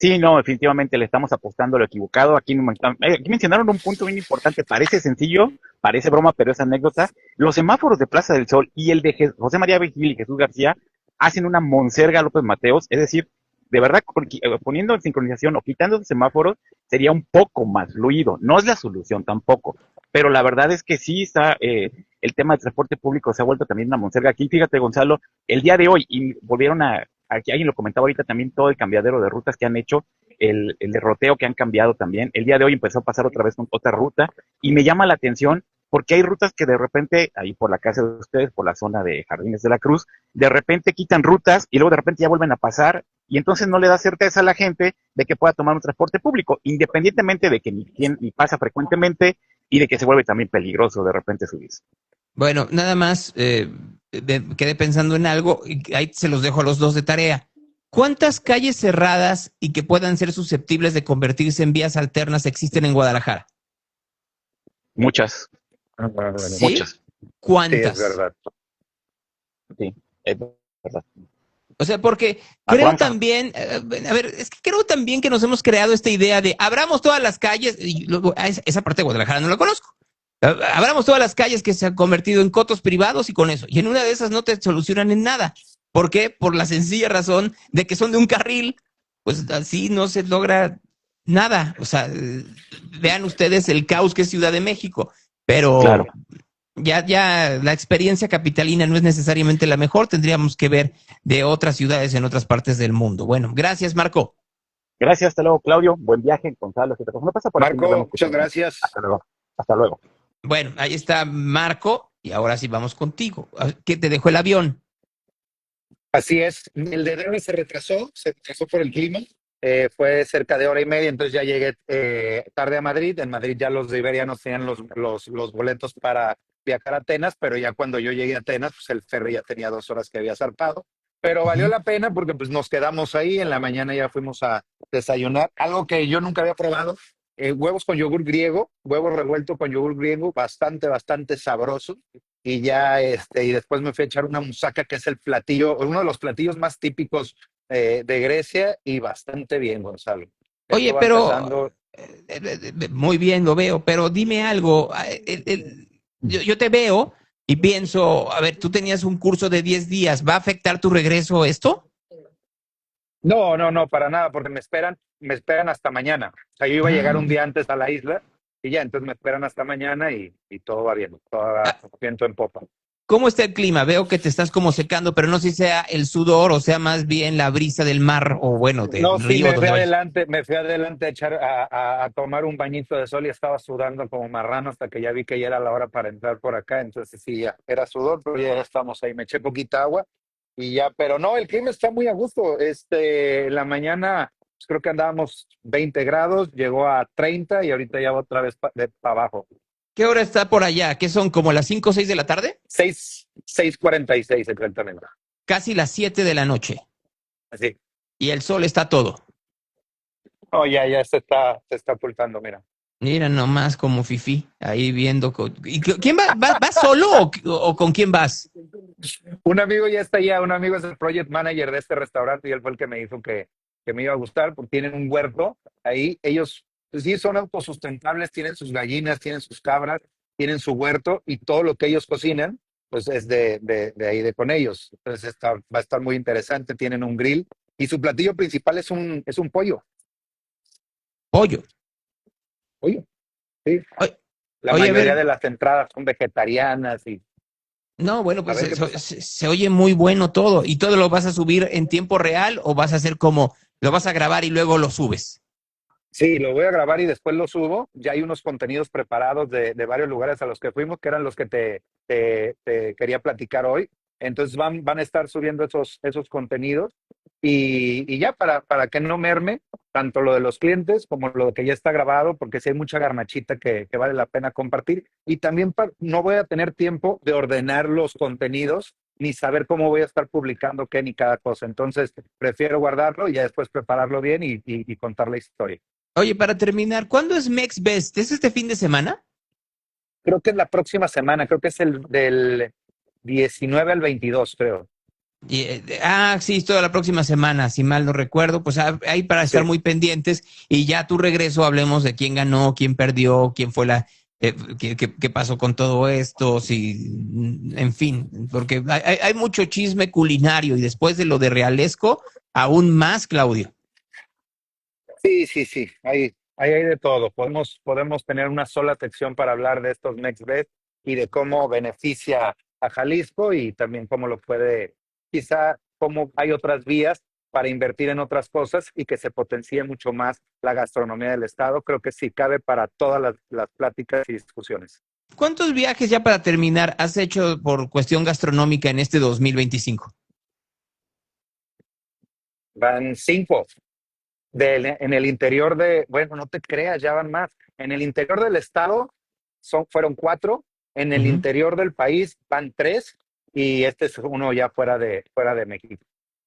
Sí, no, definitivamente le estamos apostando a lo equivocado. Aquí mencionaron un punto bien importante, parece sencillo, parece broma, pero es anécdota. Los semáforos de Plaza del Sol y el de José María Vigil y Jesús García hacen una monserga a López Mateos, es decir, de verdad, poniendo en sincronización o quitando los semáforos, sería un poco más fluido. No es la solución tampoco, pero la verdad es que sí está, el tema del transporte público se ha vuelto también una monserga. Aquí, fíjate, Gonzalo, el día de hoy, y volvieron aquí alguien lo comentaba ahorita también, todo el cambiadero de rutas que han hecho, el derroteo que han cambiado también. El día de hoy empezó a pasar otra vez con otra ruta, y me llama la atención porque hay rutas que de repente, ahí por la casa de ustedes, por la zona de Jardines de la Cruz, de repente quitan rutas y luego de repente ya vuelven a pasar, y entonces no le da certeza a la gente de que pueda tomar un transporte público, independientemente de que ni pasa frecuentemente y de que se vuelve también peligroso de repente subirse. Bueno, nada más quedé pensando en algo y ahí se los dejo a los dos de tarea. ¿Cuántas calles cerradas y que puedan ser susceptibles de convertirse en vías alternas existen en Guadalajara? Muchas. ¿Sí? Muchas. ¿Cuántas? Sí, es verdad. Sí, es verdad. O sea, porque creo también, es que creo también que nos hemos creado esta idea de abramos todas las calles, y luego esa parte de Guadalajara no la conozco. Abramos todas las calles que se han convertido en cotos privados y con eso. Y en una de esas no te solucionan en nada. ¿Por qué? Por la sencilla razón de que son de un carril, pues así no se logra nada. O sea, vean ustedes el caos que es Ciudad de México. Pero claro, ya la experiencia capitalina no es necesariamente la mejor. Tendríamos que ver de otras ciudades en otras partes del mundo. Bueno, gracias, Marco. Gracias, hasta luego, Claudio. Buen viaje, Gonzalo. No pasa por aquí. Marco, muchas gracias. Hasta luego. Hasta luego. Bueno, ahí está Marco y ahora sí vamos contigo. ¿Qué te dejó el avión? Así es, el de Denver se retrasó por el clima, fue cerca de hora y media, entonces ya llegué tarde a Madrid. En Madrid ya los de Iberia no tenían los boletos para viajar a Atenas, pero ya cuando yo llegué a Atenas, pues el ferry ya tenía 2 horas que había zarpado. Pero valió la pena porque pues nos quedamos ahí, en la mañana ya fuimos a desayunar, algo que yo nunca había probado, huevos con yogur griego, huevo revuelto con yogur griego, bastante sabroso. Y ya, y después me fui a echar una musaca, que es el platillo, uno de los platillos más típicos de Grecia, y bastante bien, Gonzalo. Oye, Esto va pero empezando. muy bien, lo veo, pero dime algo. Yo te veo y pienso, a ver, tú tenías un curso de 10 días, ¿va a afectar tu regreso esto? No, para nada, porque me esperan hasta mañana. O sea, yo iba a llegar un día antes a la isla y ya, entonces me esperan hasta mañana y todo va bien, todo va viento en popa. ¿Cómo está el clima? Veo que te estás como secando, pero no sé si sea el sudor o sea más bien la brisa del mar o bueno, del No, sí, río. me fui adelante a echar a tomar un bañito de sol y estaba sudando como marrano hasta que ya vi que ya era la hora para entrar por acá. Entonces sí, ya era sudor, pero ya estamos ahí. Me eché poquita agua y ya, pero no, el clima está muy a gusto. En la mañana pues, creo que andábamos 20 grados, llegó a 30 y ahorita ya va otra vez para abajo. ¿Qué hora está por allá? ¿Qué son, como las 5 o 6 de la tarde? 6:46 exactamente. Casi las 7 de la noche. Así. Y el sol está todo. Oh, ya se está ocultando, mira. Mira nomás como fifí, ahí viendo. ¿Y quién va? ¿Vas solo o con quién vas? Un amigo ya está allá, un amigo es el project manager de este restaurante y él fue el que me dijo que me iba a gustar porque tienen un huerto ahí. Ellos pues sí son autosustentables, tienen sus gallinas, tienen sus cabras, tienen su huerto y todo lo que ellos cocinan pues es de ahí con ellos. Entonces va a estar muy interesante, tienen un grill y su platillo principal es un pollo. ¿Pollo? Pollo, sí. La mayoría de las entradas son vegetarianas y... No, bueno, pues se oye muy bueno todo. ¿Y todo lo vas a subir en tiempo real o vas a hacer como, lo vas a grabar y luego lo subes? Sí, lo voy a grabar y después lo subo. Ya hay unos contenidos preparados de varios lugares a los que fuimos, que eran los que te quería platicar hoy. Entonces van a estar subiendo esos contenidos y ya para que no merme tanto lo de los clientes como lo que ya está grabado, porque sí hay mucha garnachita que vale la pena compartir. Y también no voy a tener tiempo de ordenar los contenidos ni saber cómo voy a estar publicando qué ni cada cosa. Entonces prefiero guardarlo y ya después prepararlo bien y contar la historia. Oye, para terminar, ¿cuándo es MexBest? ¿Es este fin de semana? Creo que es la próxima semana, creo que es el del 19 al 22, creo. Sí, toda la próxima semana, si mal no recuerdo, pues ahí para estar muy pendientes y ya a tu regreso hablemos de quién ganó, quién perdió, quién fue qué pasó con todo esto, en fin, porque hay mucho chisme culinario y después de lo de Realesco, aún más, Claudio. Sí, ahí hay de todo. Podemos tener una sola sección para hablar de estos MexBest y de cómo beneficia a Jalisco y también cómo lo puede, quizá cómo hay otras vías para invertir en otras cosas y que se potencie mucho más la gastronomía del estado. Creo que sí cabe para todas las pláticas y discusiones. ¿Cuántos viajes, ya para terminar, has hecho por cuestión gastronómica en este 2025? Van 5. En el interior bueno, no te creas, ya van más. En el interior del estado fueron 4, en el interior del país van 3 y este es uno ya fuera de México.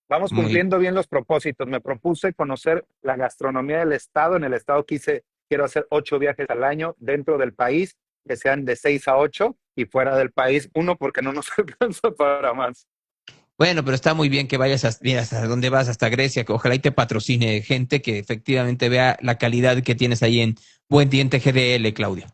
Vamos cumpliendo bien los propósitos. Me propuse conocer la gastronomía del estado. En el estado quiero hacer 8 viajes al año dentro del país, que sean de 6 a 8 y fuera del país 1 porque no nos alcanza para más. Bueno, pero está muy bien que vayas hasta donde vas, hasta Grecia, que ojalá y te patrocine gente que efectivamente vea la calidad que tienes ahí en Buen Diente GDL, Claudio.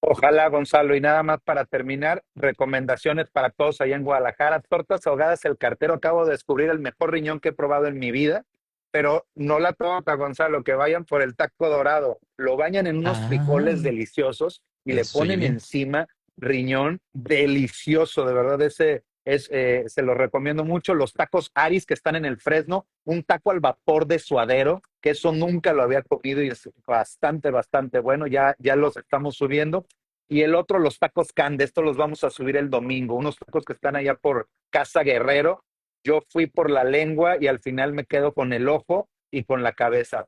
Ojalá, Gonzalo. Y nada más para terminar, recomendaciones para todos allá en Guadalajara. Tortas ahogadas El Cartero. Acabo de descubrir el mejor riñón que he probado en mi vida, pero no la torta, Gonzalo, que vayan por el taco dorado. Lo bañan en unos frijoles deliciosos y le ponen encima riñón delicioso, de verdad, ese Se los recomiendo mucho. Los tacos Aris que están en el Fresno, un taco al vapor de suadero, que eso nunca lo había comido y es bastante, bastante bueno. Ya los estamos subiendo. Y el otro, los tacos Cande, estos los vamos a subir el domingo. Unos tacos que están allá por Casa Guerrero. Yo fui por la lengua y al final me quedo con el ojo y con la cabeza.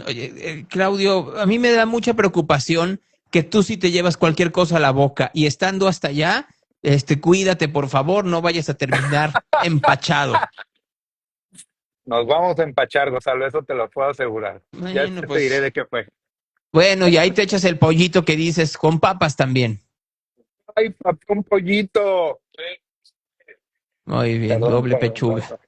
Oye, Claudio, a mí me da mucha preocupación que tú sí te llevas cualquier cosa a la boca y estando hasta allá, cuídate, por favor, no vayas a terminar empachado. Nos vamos a empachar, Gonzalo, eso te lo puedo asegurar. Ya Bueno, te pues, diré de qué fue. bueno, y ahí te echas el pollito que dices, con papas también. ¡Ay, un pollito! Muy bien, Perdón, doble perdón, pechuga. perdón.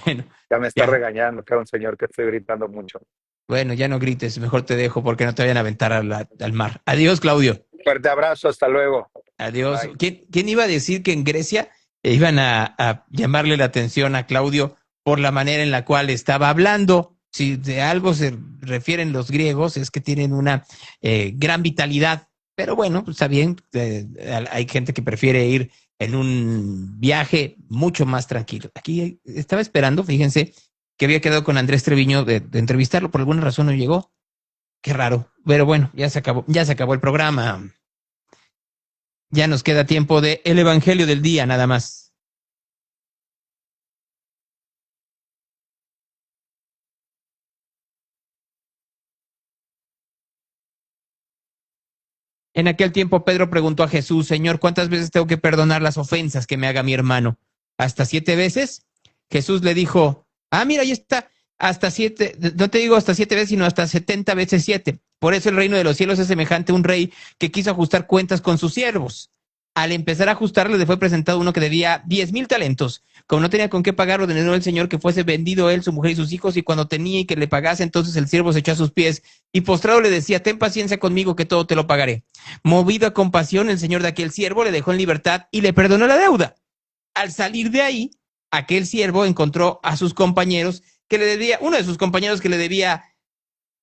Bueno, Ya me está ya. regañando, que era un señor que estoy gritando mucho. Bueno, ya no grites, mejor te dejo porque no te vayan a aventar al mar. Adiós, Claudio. Fuerte abrazo, hasta luego. Adiós. Bye. ¿Quién iba a decir que en Grecia iban a llamarle la atención a Claudio por la manera en la cual estaba hablando? Si de algo se refieren los griegos es que tienen una gran vitalidad, pero bueno, pues está bien. Hay gente que prefiere ir en un viaje mucho más tranquilo. Aquí estaba esperando, fíjense, que había quedado con Andrés Treviño de entrevistarlo, por alguna razón no llegó. Qué raro, pero bueno, ya se acabó el programa. Ya nos queda tiempo de el Evangelio del día, nada más. En aquel tiempo Pedro preguntó a Jesús, Señor, ¿cuántas veces tengo que perdonar las ofensas que me haga mi hermano? ¿Hasta 7 veces? Jesús le dijo, mira, ahí está, hasta 7, no te digo hasta 7 veces, sino hasta 70 veces 7. Por eso el reino de los cielos es semejante a un rey que quiso ajustar cuentas con sus siervos. Al empezar a ajustarle, le fue presentado uno que debía 10,000 talentos. Como no tenía con qué pagar, ordenó el Señor que fuese vendido él, su mujer y sus hijos, y cuando tenía y que le pagase, entonces el siervo se echó a sus pies y postrado le decía, ten paciencia conmigo que todo te lo pagaré. Movido a compasión, el señor de aquel siervo le dejó en libertad y le perdonó la deuda. Al salir de ahí, aquel siervo encontró a sus compañeros que le debía, uno de sus compañeros que le debía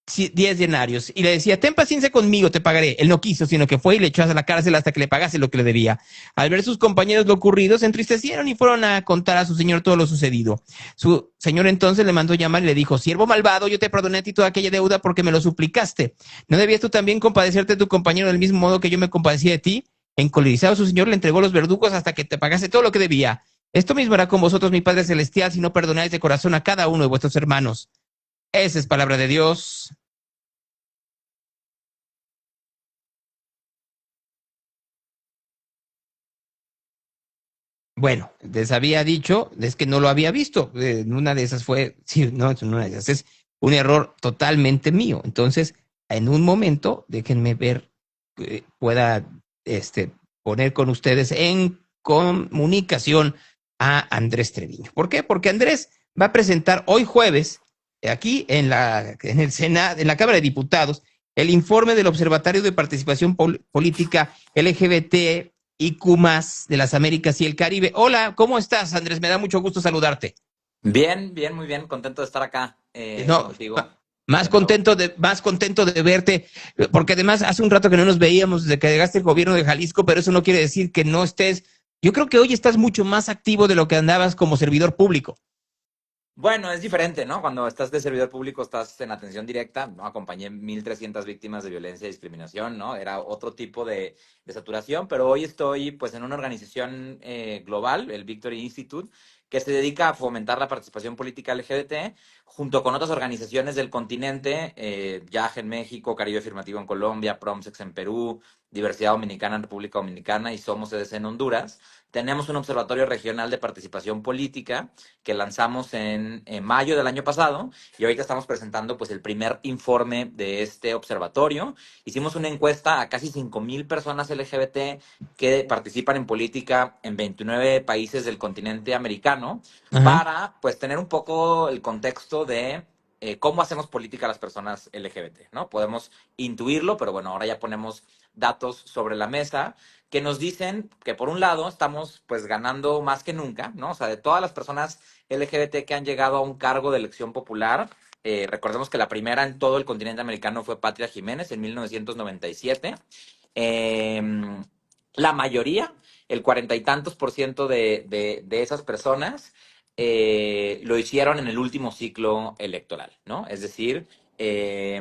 10 denarios y le decía, ten paciencia conmigo, te pagaré. Él no quiso, sino que fue y le echó a la cárcel hasta que le pagase lo que le debía. Al ver sus compañeros lo ocurrido, se entristecieron y fueron a contar a su señor todo lo sucedido. Su señor entonces le mandó llamar y le dijo, siervo malvado, yo te perdoné a ti toda aquella deuda porque me lo suplicaste. ¿No debías tú también compadecerte de tu compañero del mismo modo que yo me compadecí de ti? Encolerizado su señor le entregó los verdugos hasta que te pagase todo lo que debía. Esto mismo hará con vosotros mi Padre Celestial si no perdonáis de corazón a cada uno de vuestros hermanos. Esa es palabra de Dios. Bueno, les había dicho, es que no lo había visto. Una de esas fue, sí, no, es una de esas es un error totalmente mío. Entonces, en un momento, déjenme ver, pueda poner con ustedes en comunicación a Andrés Treviño. ¿Por qué? Porque Andrés va a presentar hoy jueves, aquí en el Senado, en la Cámara de Diputados, el informe del Observatorio de Participación Política LGBT IQ+ de las Américas y el Caribe. Hola, ¿cómo estás, Andrés? Me da mucho gusto saludarte. Bien, bien, muy bien, contento de estar acá contigo. Más contento de verte, porque además hace un rato que no nos veíamos desde que llegaste al gobierno de Jalisco, pero eso no quiere decir que no estés. Yo creo que hoy estás mucho más activo de lo que andabas como servidor público. Bueno, es diferente, ¿no? Cuando estás de servidor público, estás en atención directa, ¿no? Acompañé 1,300 víctimas de violencia y discriminación, ¿no? Era otro tipo de saturación, pero hoy estoy, pues, en una organización global, el Victory Institute, que se dedica a fomentar la participación política LGBT, junto con otras organizaciones del continente, YAG en México, Caribe Afirmativo en Colombia, PROMSEX en Perú, Diversidad Dominicana en República Dominicana y Somos EDC en Honduras. Tenemos un observatorio regional de participación política que lanzamos en mayo del año pasado y ahorita estamos presentando pues el primer informe de este observatorio. Hicimos una encuesta a casi 5,000 personas LGBT que participan en política en 29 países del continente americano. Ajá. Para pues tener un poco el contexto de cómo hacemos política las personas LGBT, ¿no? Podemos intuirlo, pero bueno, ahora ya ponemos datos sobre la mesa que nos dicen que por un lado estamos pues ganando más que nunca, ¿no? O sea, de todas las personas LGBT que han llegado a un cargo de elección popular, recordemos que la primera en todo el continente americano fue Patria Jiménez en 1997. La mayoría el 40 y tantos % de esas personas lo hicieron en el último ciclo electoral, ¿no? Es decir, que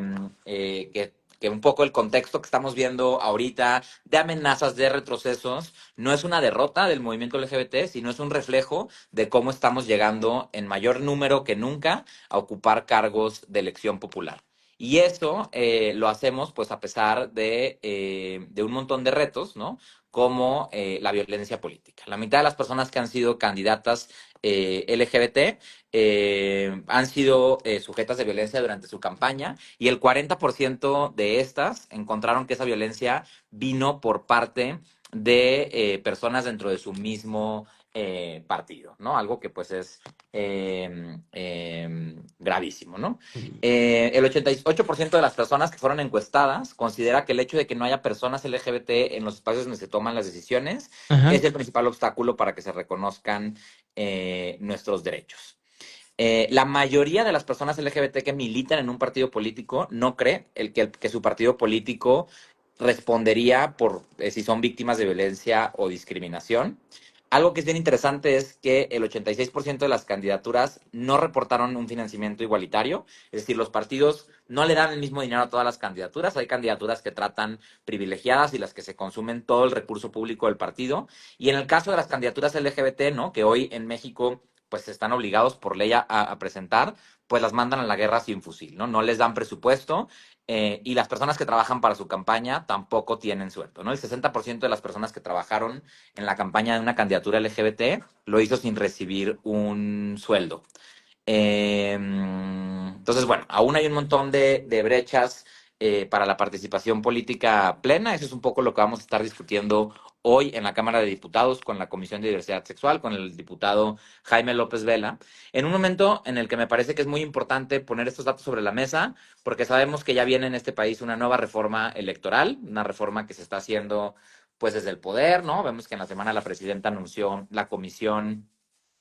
un poco el contexto que estamos viendo ahorita de amenazas, de retrocesos, no es una derrota del movimiento LGBT, sino es un reflejo de cómo estamos llegando en mayor número que nunca a ocupar cargos de elección popular. Y eso lo hacemos pues a pesar de un montón de retos, ¿no? Como la violencia política. La mitad de las personas que han sido candidatas LGBT han sido sujetas de violencia durante su campaña y el 40% de estas encontraron que esa violencia vino por parte de personas dentro de su mismo partido, ¿no? Algo que pues es gravísimo, ¿no? El 88% de las personas que fueron encuestadas considera que el hecho de que no haya personas LGBT en los espacios donde se toman las decisiones es el principal obstáculo para que se reconozcan nuestros derechos. La mayoría de las personas LGBT que militan en un partido político no cree que su partido político respondería por si son víctimas de violencia o discriminación. Algo que es bien interesante es que el 86% de las candidaturas no reportaron un financiamiento igualitario, es decir, los partidos no le dan el mismo dinero a todas las candidaturas, hay candidaturas que tratan privilegiadas y las que se consumen todo el recurso público del partido, y en el caso de las candidaturas LGBT, ¿no? Que hoy en México pues están obligados por ley a presentar, pues las mandan a la guerra sin fusil, ¿no? No les dan presupuesto, y las personas que trabajan para su campaña tampoco tienen sueldo, ¿no? El 60% de las personas que trabajaron en la campaña de una candidatura LGBT lo hizo sin recibir un sueldo. Entonces, bueno, aún hay un montón de brechas para la participación política plena. Eso es un poco lo que vamos a estar discutiendo hoy en la Cámara de Diputados con la Comisión de Diversidad Sexual, con el diputado Jaime López Vela, en un momento en el que me parece que es muy importante poner estos datos sobre la mesa, porque sabemos que ya viene en este país una nueva reforma electoral, una reforma que se está haciendo pues desde el poder, ¿no? Vemos que en la semana la presidenta anunció la comisión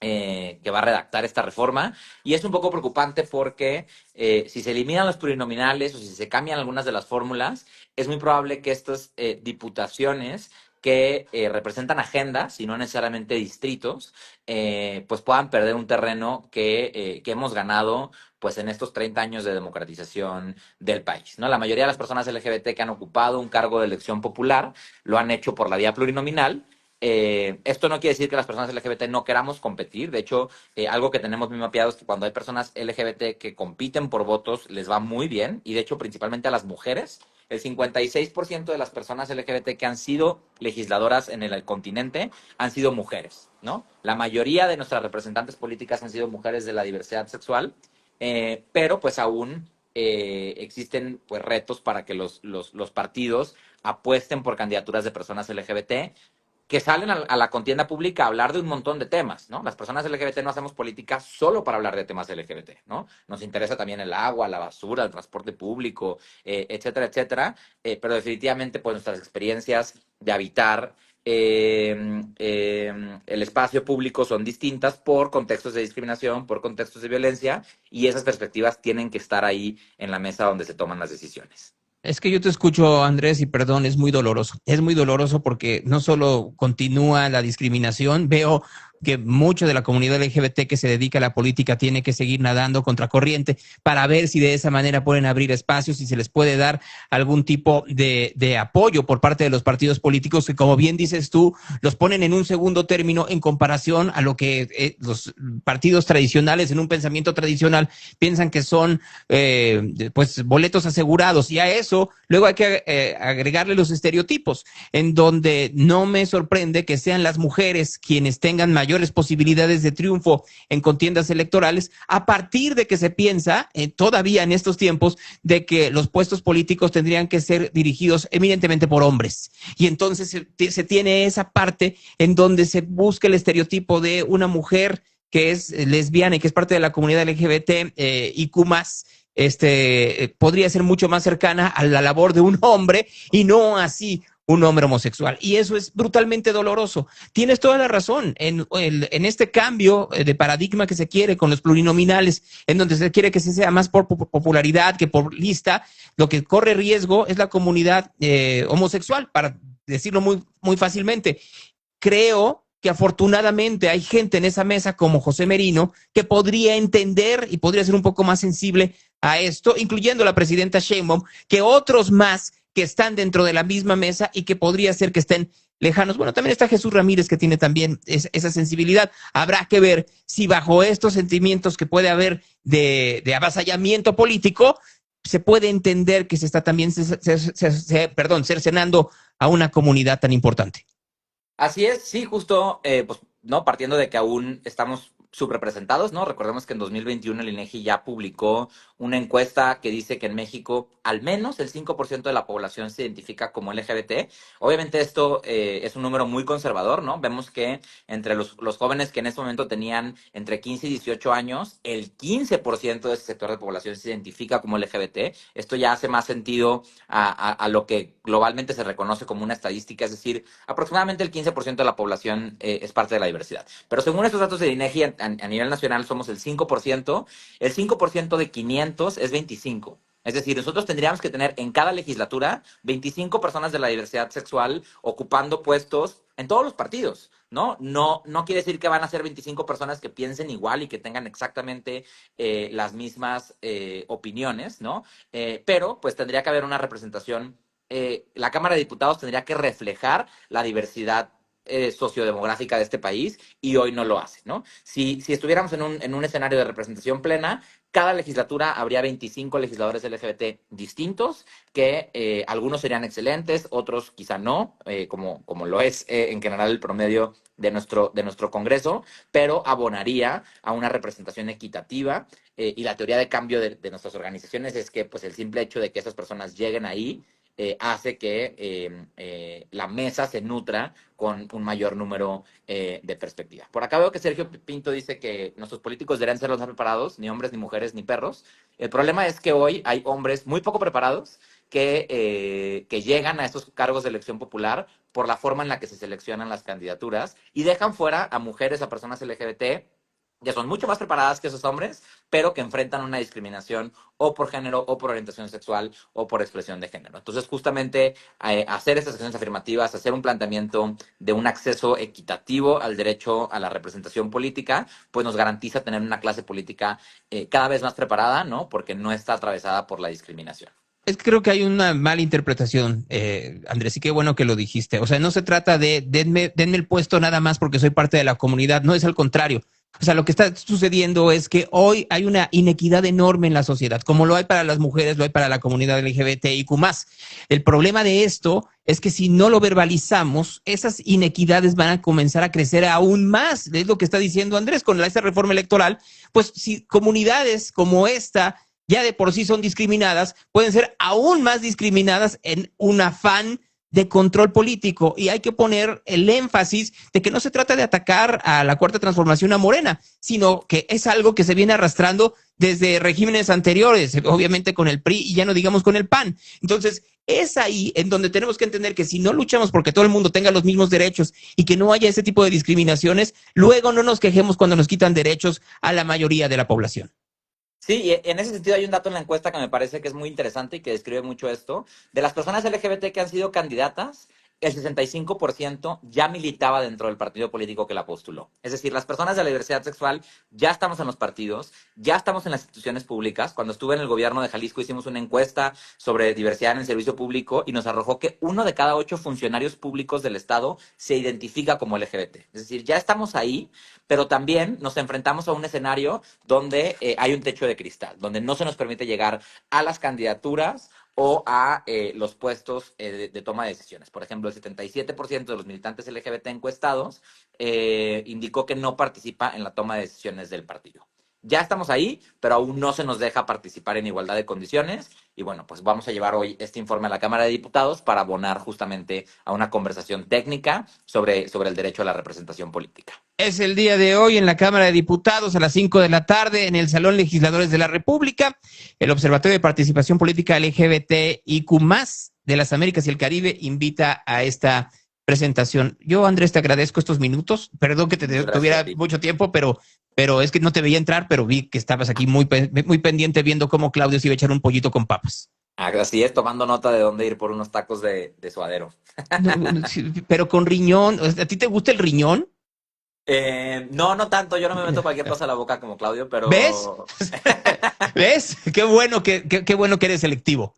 que va a redactar esta reforma, y es un poco preocupante porque si se eliminan los plurinominales o si se cambian algunas de las fórmulas, es muy probable que estas diputaciones que representan agendas y no necesariamente distritos, pues puedan perder un terreno que hemos ganado pues en estos 30 años de democratización del país, ¿no? La mayoría de las personas LGBT que han ocupado un cargo de elección popular lo han hecho por la vía plurinominal. Esto no quiere decir que las personas LGBT no queramos competir. De hecho, algo que tenemos muy mapeado es que cuando hay personas LGBT que compiten por votos, les va muy bien. Y de hecho, principalmente a las mujeres. El 56% de las personas LGBT que han sido legisladoras en el continente han sido mujeres, ¿no? La mayoría de nuestras representantes políticas han sido mujeres de la diversidad sexual, pero pues aún existen pues retos para que los partidos apuesten por candidaturas de personas LGBT que salen a la contienda pública a hablar de un montón de temas, ¿no? Las personas LGBT no hacemos política solo para hablar de temas LGBT, ¿no? Nos interesa también el agua, la basura, el transporte público, etcétera, etcétera, pero definitivamente pues nuestras experiencias de habitar el espacio público son distintas por contextos de discriminación, por contextos de violencia, y esas perspectivas tienen que estar ahí en la mesa donde se toman las decisiones. Es que yo te escucho, Andrés, y perdón, es muy doloroso. Es muy doloroso porque no solo continúa la discriminación, veo que mucho de la comunidad LGBT que se dedica a la política tiene que seguir nadando contracorriente para ver si de esa manera pueden abrir espacios y se les puede dar algún tipo de apoyo por parte de los partidos políticos que, como bien dices tú, los ponen en un segundo término en comparación a lo que los partidos tradicionales, en un pensamiento tradicional, piensan que son pues boletos asegurados, y a eso luego hay que agregarle los estereotipos, en donde no me sorprende que sean las mujeres quienes tengan mayores posibilidades de triunfo en contiendas electorales, a partir de que se piensa, todavía en estos tiempos, de que los puestos políticos tendrían que ser dirigidos eminentemente por hombres. Y entonces se tiene esa parte en donde se busca el estereotipo de una mujer que es lesbiana y que es parte de la comunidad LGBT IQ+, podría ser mucho más cercana a la labor de un hombre y no así un hombre homosexual. Y eso es brutalmente doloroso. Tienes toda la razón. En este cambio de paradigma que se quiere con los plurinominales, en donde se quiere que se sea más por popularidad que por lista, lo que corre riesgo es la comunidad homosexual, para decirlo muy, muy fácilmente. creo que afortunadamente hay gente en esa mesa como José Merino que podría entender y podría ser un poco más sensible a esto, incluyendo la presidenta Sheinbaum, que otros más que están dentro de la misma mesa y que podría ser que estén lejanos. Bueno, también está Jesús Ramírez, que tiene también esa sensibilidad. Habrá que ver si bajo estos sentimientos que puede haber de avasallamiento político, se puede entender que se está también cercenando a una comunidad tan importante. Así es, sí, justo, pues, no, partiendo de que aún estamos subrepresentados, ¿no? Recordemos que en 2021 el INEGI ya publicó una encuesta que dice que en México al menos el 5% de la población se identifica como LGBT. Obviamente esto es un número muy conservador, ¿no? Vemos que entre los jóvenes que en ese momento tenían entre 15 y 18 años, el 15% de ese sector de población se identifica como LGBT. Esto ya hace más sentido a lo que globalmente se reconoce como una estadística, es decir, aproximadamente el 15% de la población es parte de la diversidad. Pero según estos datos de INEGI, a nivel nacional somos el 5%, el 5% de 500 es 25. Es decir, nosotros tendríamos que tener en cada legislatura 25 personas de la diversidad sexual ocupando puestos en todos los partidos, ¿no? No quiere decir que van a ser 25 personas que piensen igual y que tengan exactamente las mismas opiniones, ¿no? Pero pues tendría que haber una representación. La Cámara de Diputados tendría que reflejar la diversidad sociodemográfica de este país y hoy no lo hace, ¿no? Si estuviéramos en un escenario de representación plena, cada legislatura habría 25 legisladores LGBT distintos, que algunos serían excelentes, otros quizá no, como lo es en general el promedio de nuestro Congreso, pero abonaría a una representación equitativa y la teoría de cambio de nuestras organizaciones es que pues el simple hecho de que esas personas lleguen ahí hace que la mesa se nutra con un mayor número de perspectivas. Por acá veo que Sergio Pinto dice que nuestros políticos deberían ser los más preparados, ni hombres, ni mujeres, ni perros. El problema es que hoy hay hombres muy poco preparados que llegan a estos cargos de elección popular por la forma en la que se seleccionan las candidaturas y dejan fuera a mujeres, a personas LGBT, que son mucho más preparadas que esos hombres, pero que enfrentan una discriminación o por género, o por orientación sexual, o por expresión de género. Entonces, justamente, hacer estas acciones afirmativas, hacer un planteamiento de un acceso equitativo al derecho a la representación política, pues nos garantiza tener una clase política cada vez más preparada, ¿no? Porque no está atravesada por la discriminación. Es que creo que hay una mala interpretación, Andrés, y qué bueno que lo dijiste. O sea, no se trata de denme el puesto nada más porque soy parte de la comunidad, no, es al contrario. O sea, lo que está sucediendo es que hoy hay una inequidad enorme en la sociedad, como lo hay para las mujeres, lo hay para la comunidad LGBTIQ+. El problema de esto es que si no lo verbalizamos, esas inequidades van a comenzar a crecer aún más. Es lo que está diciendo Andrés con esta reforma electoral. Pues si comunidades como esta ya de por sí son discriminadas, pueden ser aún más discriminadas en un afán de control político, y hay que poner el énfasis de que no se trata de atacar a la Cuarta Transformación, a Morena, sino que es algo que se viene arrastrando desde regímenes anteriores, obviamente con el PRI y ya no digamos con el PAN. Entonces, es ahí en donde tenemos que entender que si no luchamos porque todo el mundo tenga los mismos derechos y que no haya ese tipo de discriminaciones, luego no nos quejemos cuando nos quitan derechos a la mayoría de la población. Sí, y en ese sentido hay un dato en la encuesta que me parece que es muy interesante y que describe mucho esto. De las personas LGBT que han sido candidatas, el 65% ya militaba dentro del partido político que la postuló. Es decir, las personas de la diversidad sexual ya estamos en los partidos, ya estamos en las instituciones públicas. Cuando estuve en el gobierno de Jalisco hicimos una encuesta sobre diversidad en el servicio público y nos arrojó que 1 de cada 8 funcionarios públicos del Estado se identifica como LGBT. Es decir, ya estamos ahí, pero también nos enfrentamos a un escenario donde hay un techo de cristal, donde no se nos permite llegar a las candidaturas o a los puestos de toma de decisiones. Por ejemplo, el 77% de los militantes LGBT encuestados indicó que no participa en la toma de decisiones del partido. Ya estamos ahí, pero aún no se nos deja participar en igualdad de condiciones. Y bueno, pues vamos a llevar hoy este informe a la Cámara de Diputados para abonar justamente a una conversación técnica sobre el derecho a la representación política. Es el día de hoy en la Cámara de Diputados a las 5 de la tarde en el Salón Legisladores de la República. El Observatorio de Participación Política LGBTIQ+ de las Américas y el Caribe invita a esta presentación. Yo, Andrés, te agradezco estos minutos. Perdón que tuviera mucho tiempo, pero es que no te veía entrar, pero vi que estabas aquí muy pendiente viendo cómo Claudio se iba a echar un pollito con papas. Así es, tomando nota de dónde ir por unos tacos de suadero. Sí, pero con riñón. ¿A ti te gusta el riñón? No tanto, yo no me meto cualquier cosa a la boca como Claudio, pero... ¿Ves? ¿Ves? Qué bueno qué bueno que eres selectivo.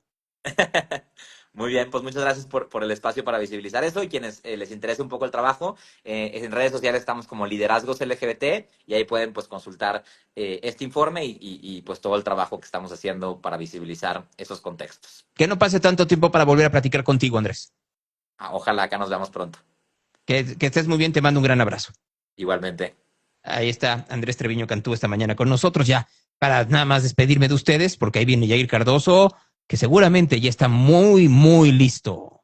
Muy bien, pues muchas gracias por el espacio para visibilizar eso y quienes les interese un poco el trabajo, en redes sociales estamos como Liderazgos LGBT y ahí pueden pues consultar este informe y pues todo el trabajo que estamos haciendo para visibilizar esos contextos. Que no pase tanto tiempo para volver a platicar contigo, Andrés. Ojalá acá nos veamos pronto. Que estés muy bien, te mando un gran abrazo. Igualmente. Ahí está Andrés Treviño Cantú esta mañana con nosotros ya para nada más despedirme de ustedes porque ahí viene Yair Cardoso, que seguramente ya está muy, muy listo.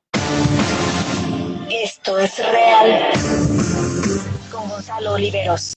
Esto es real. Con Gonzalo Oliveros.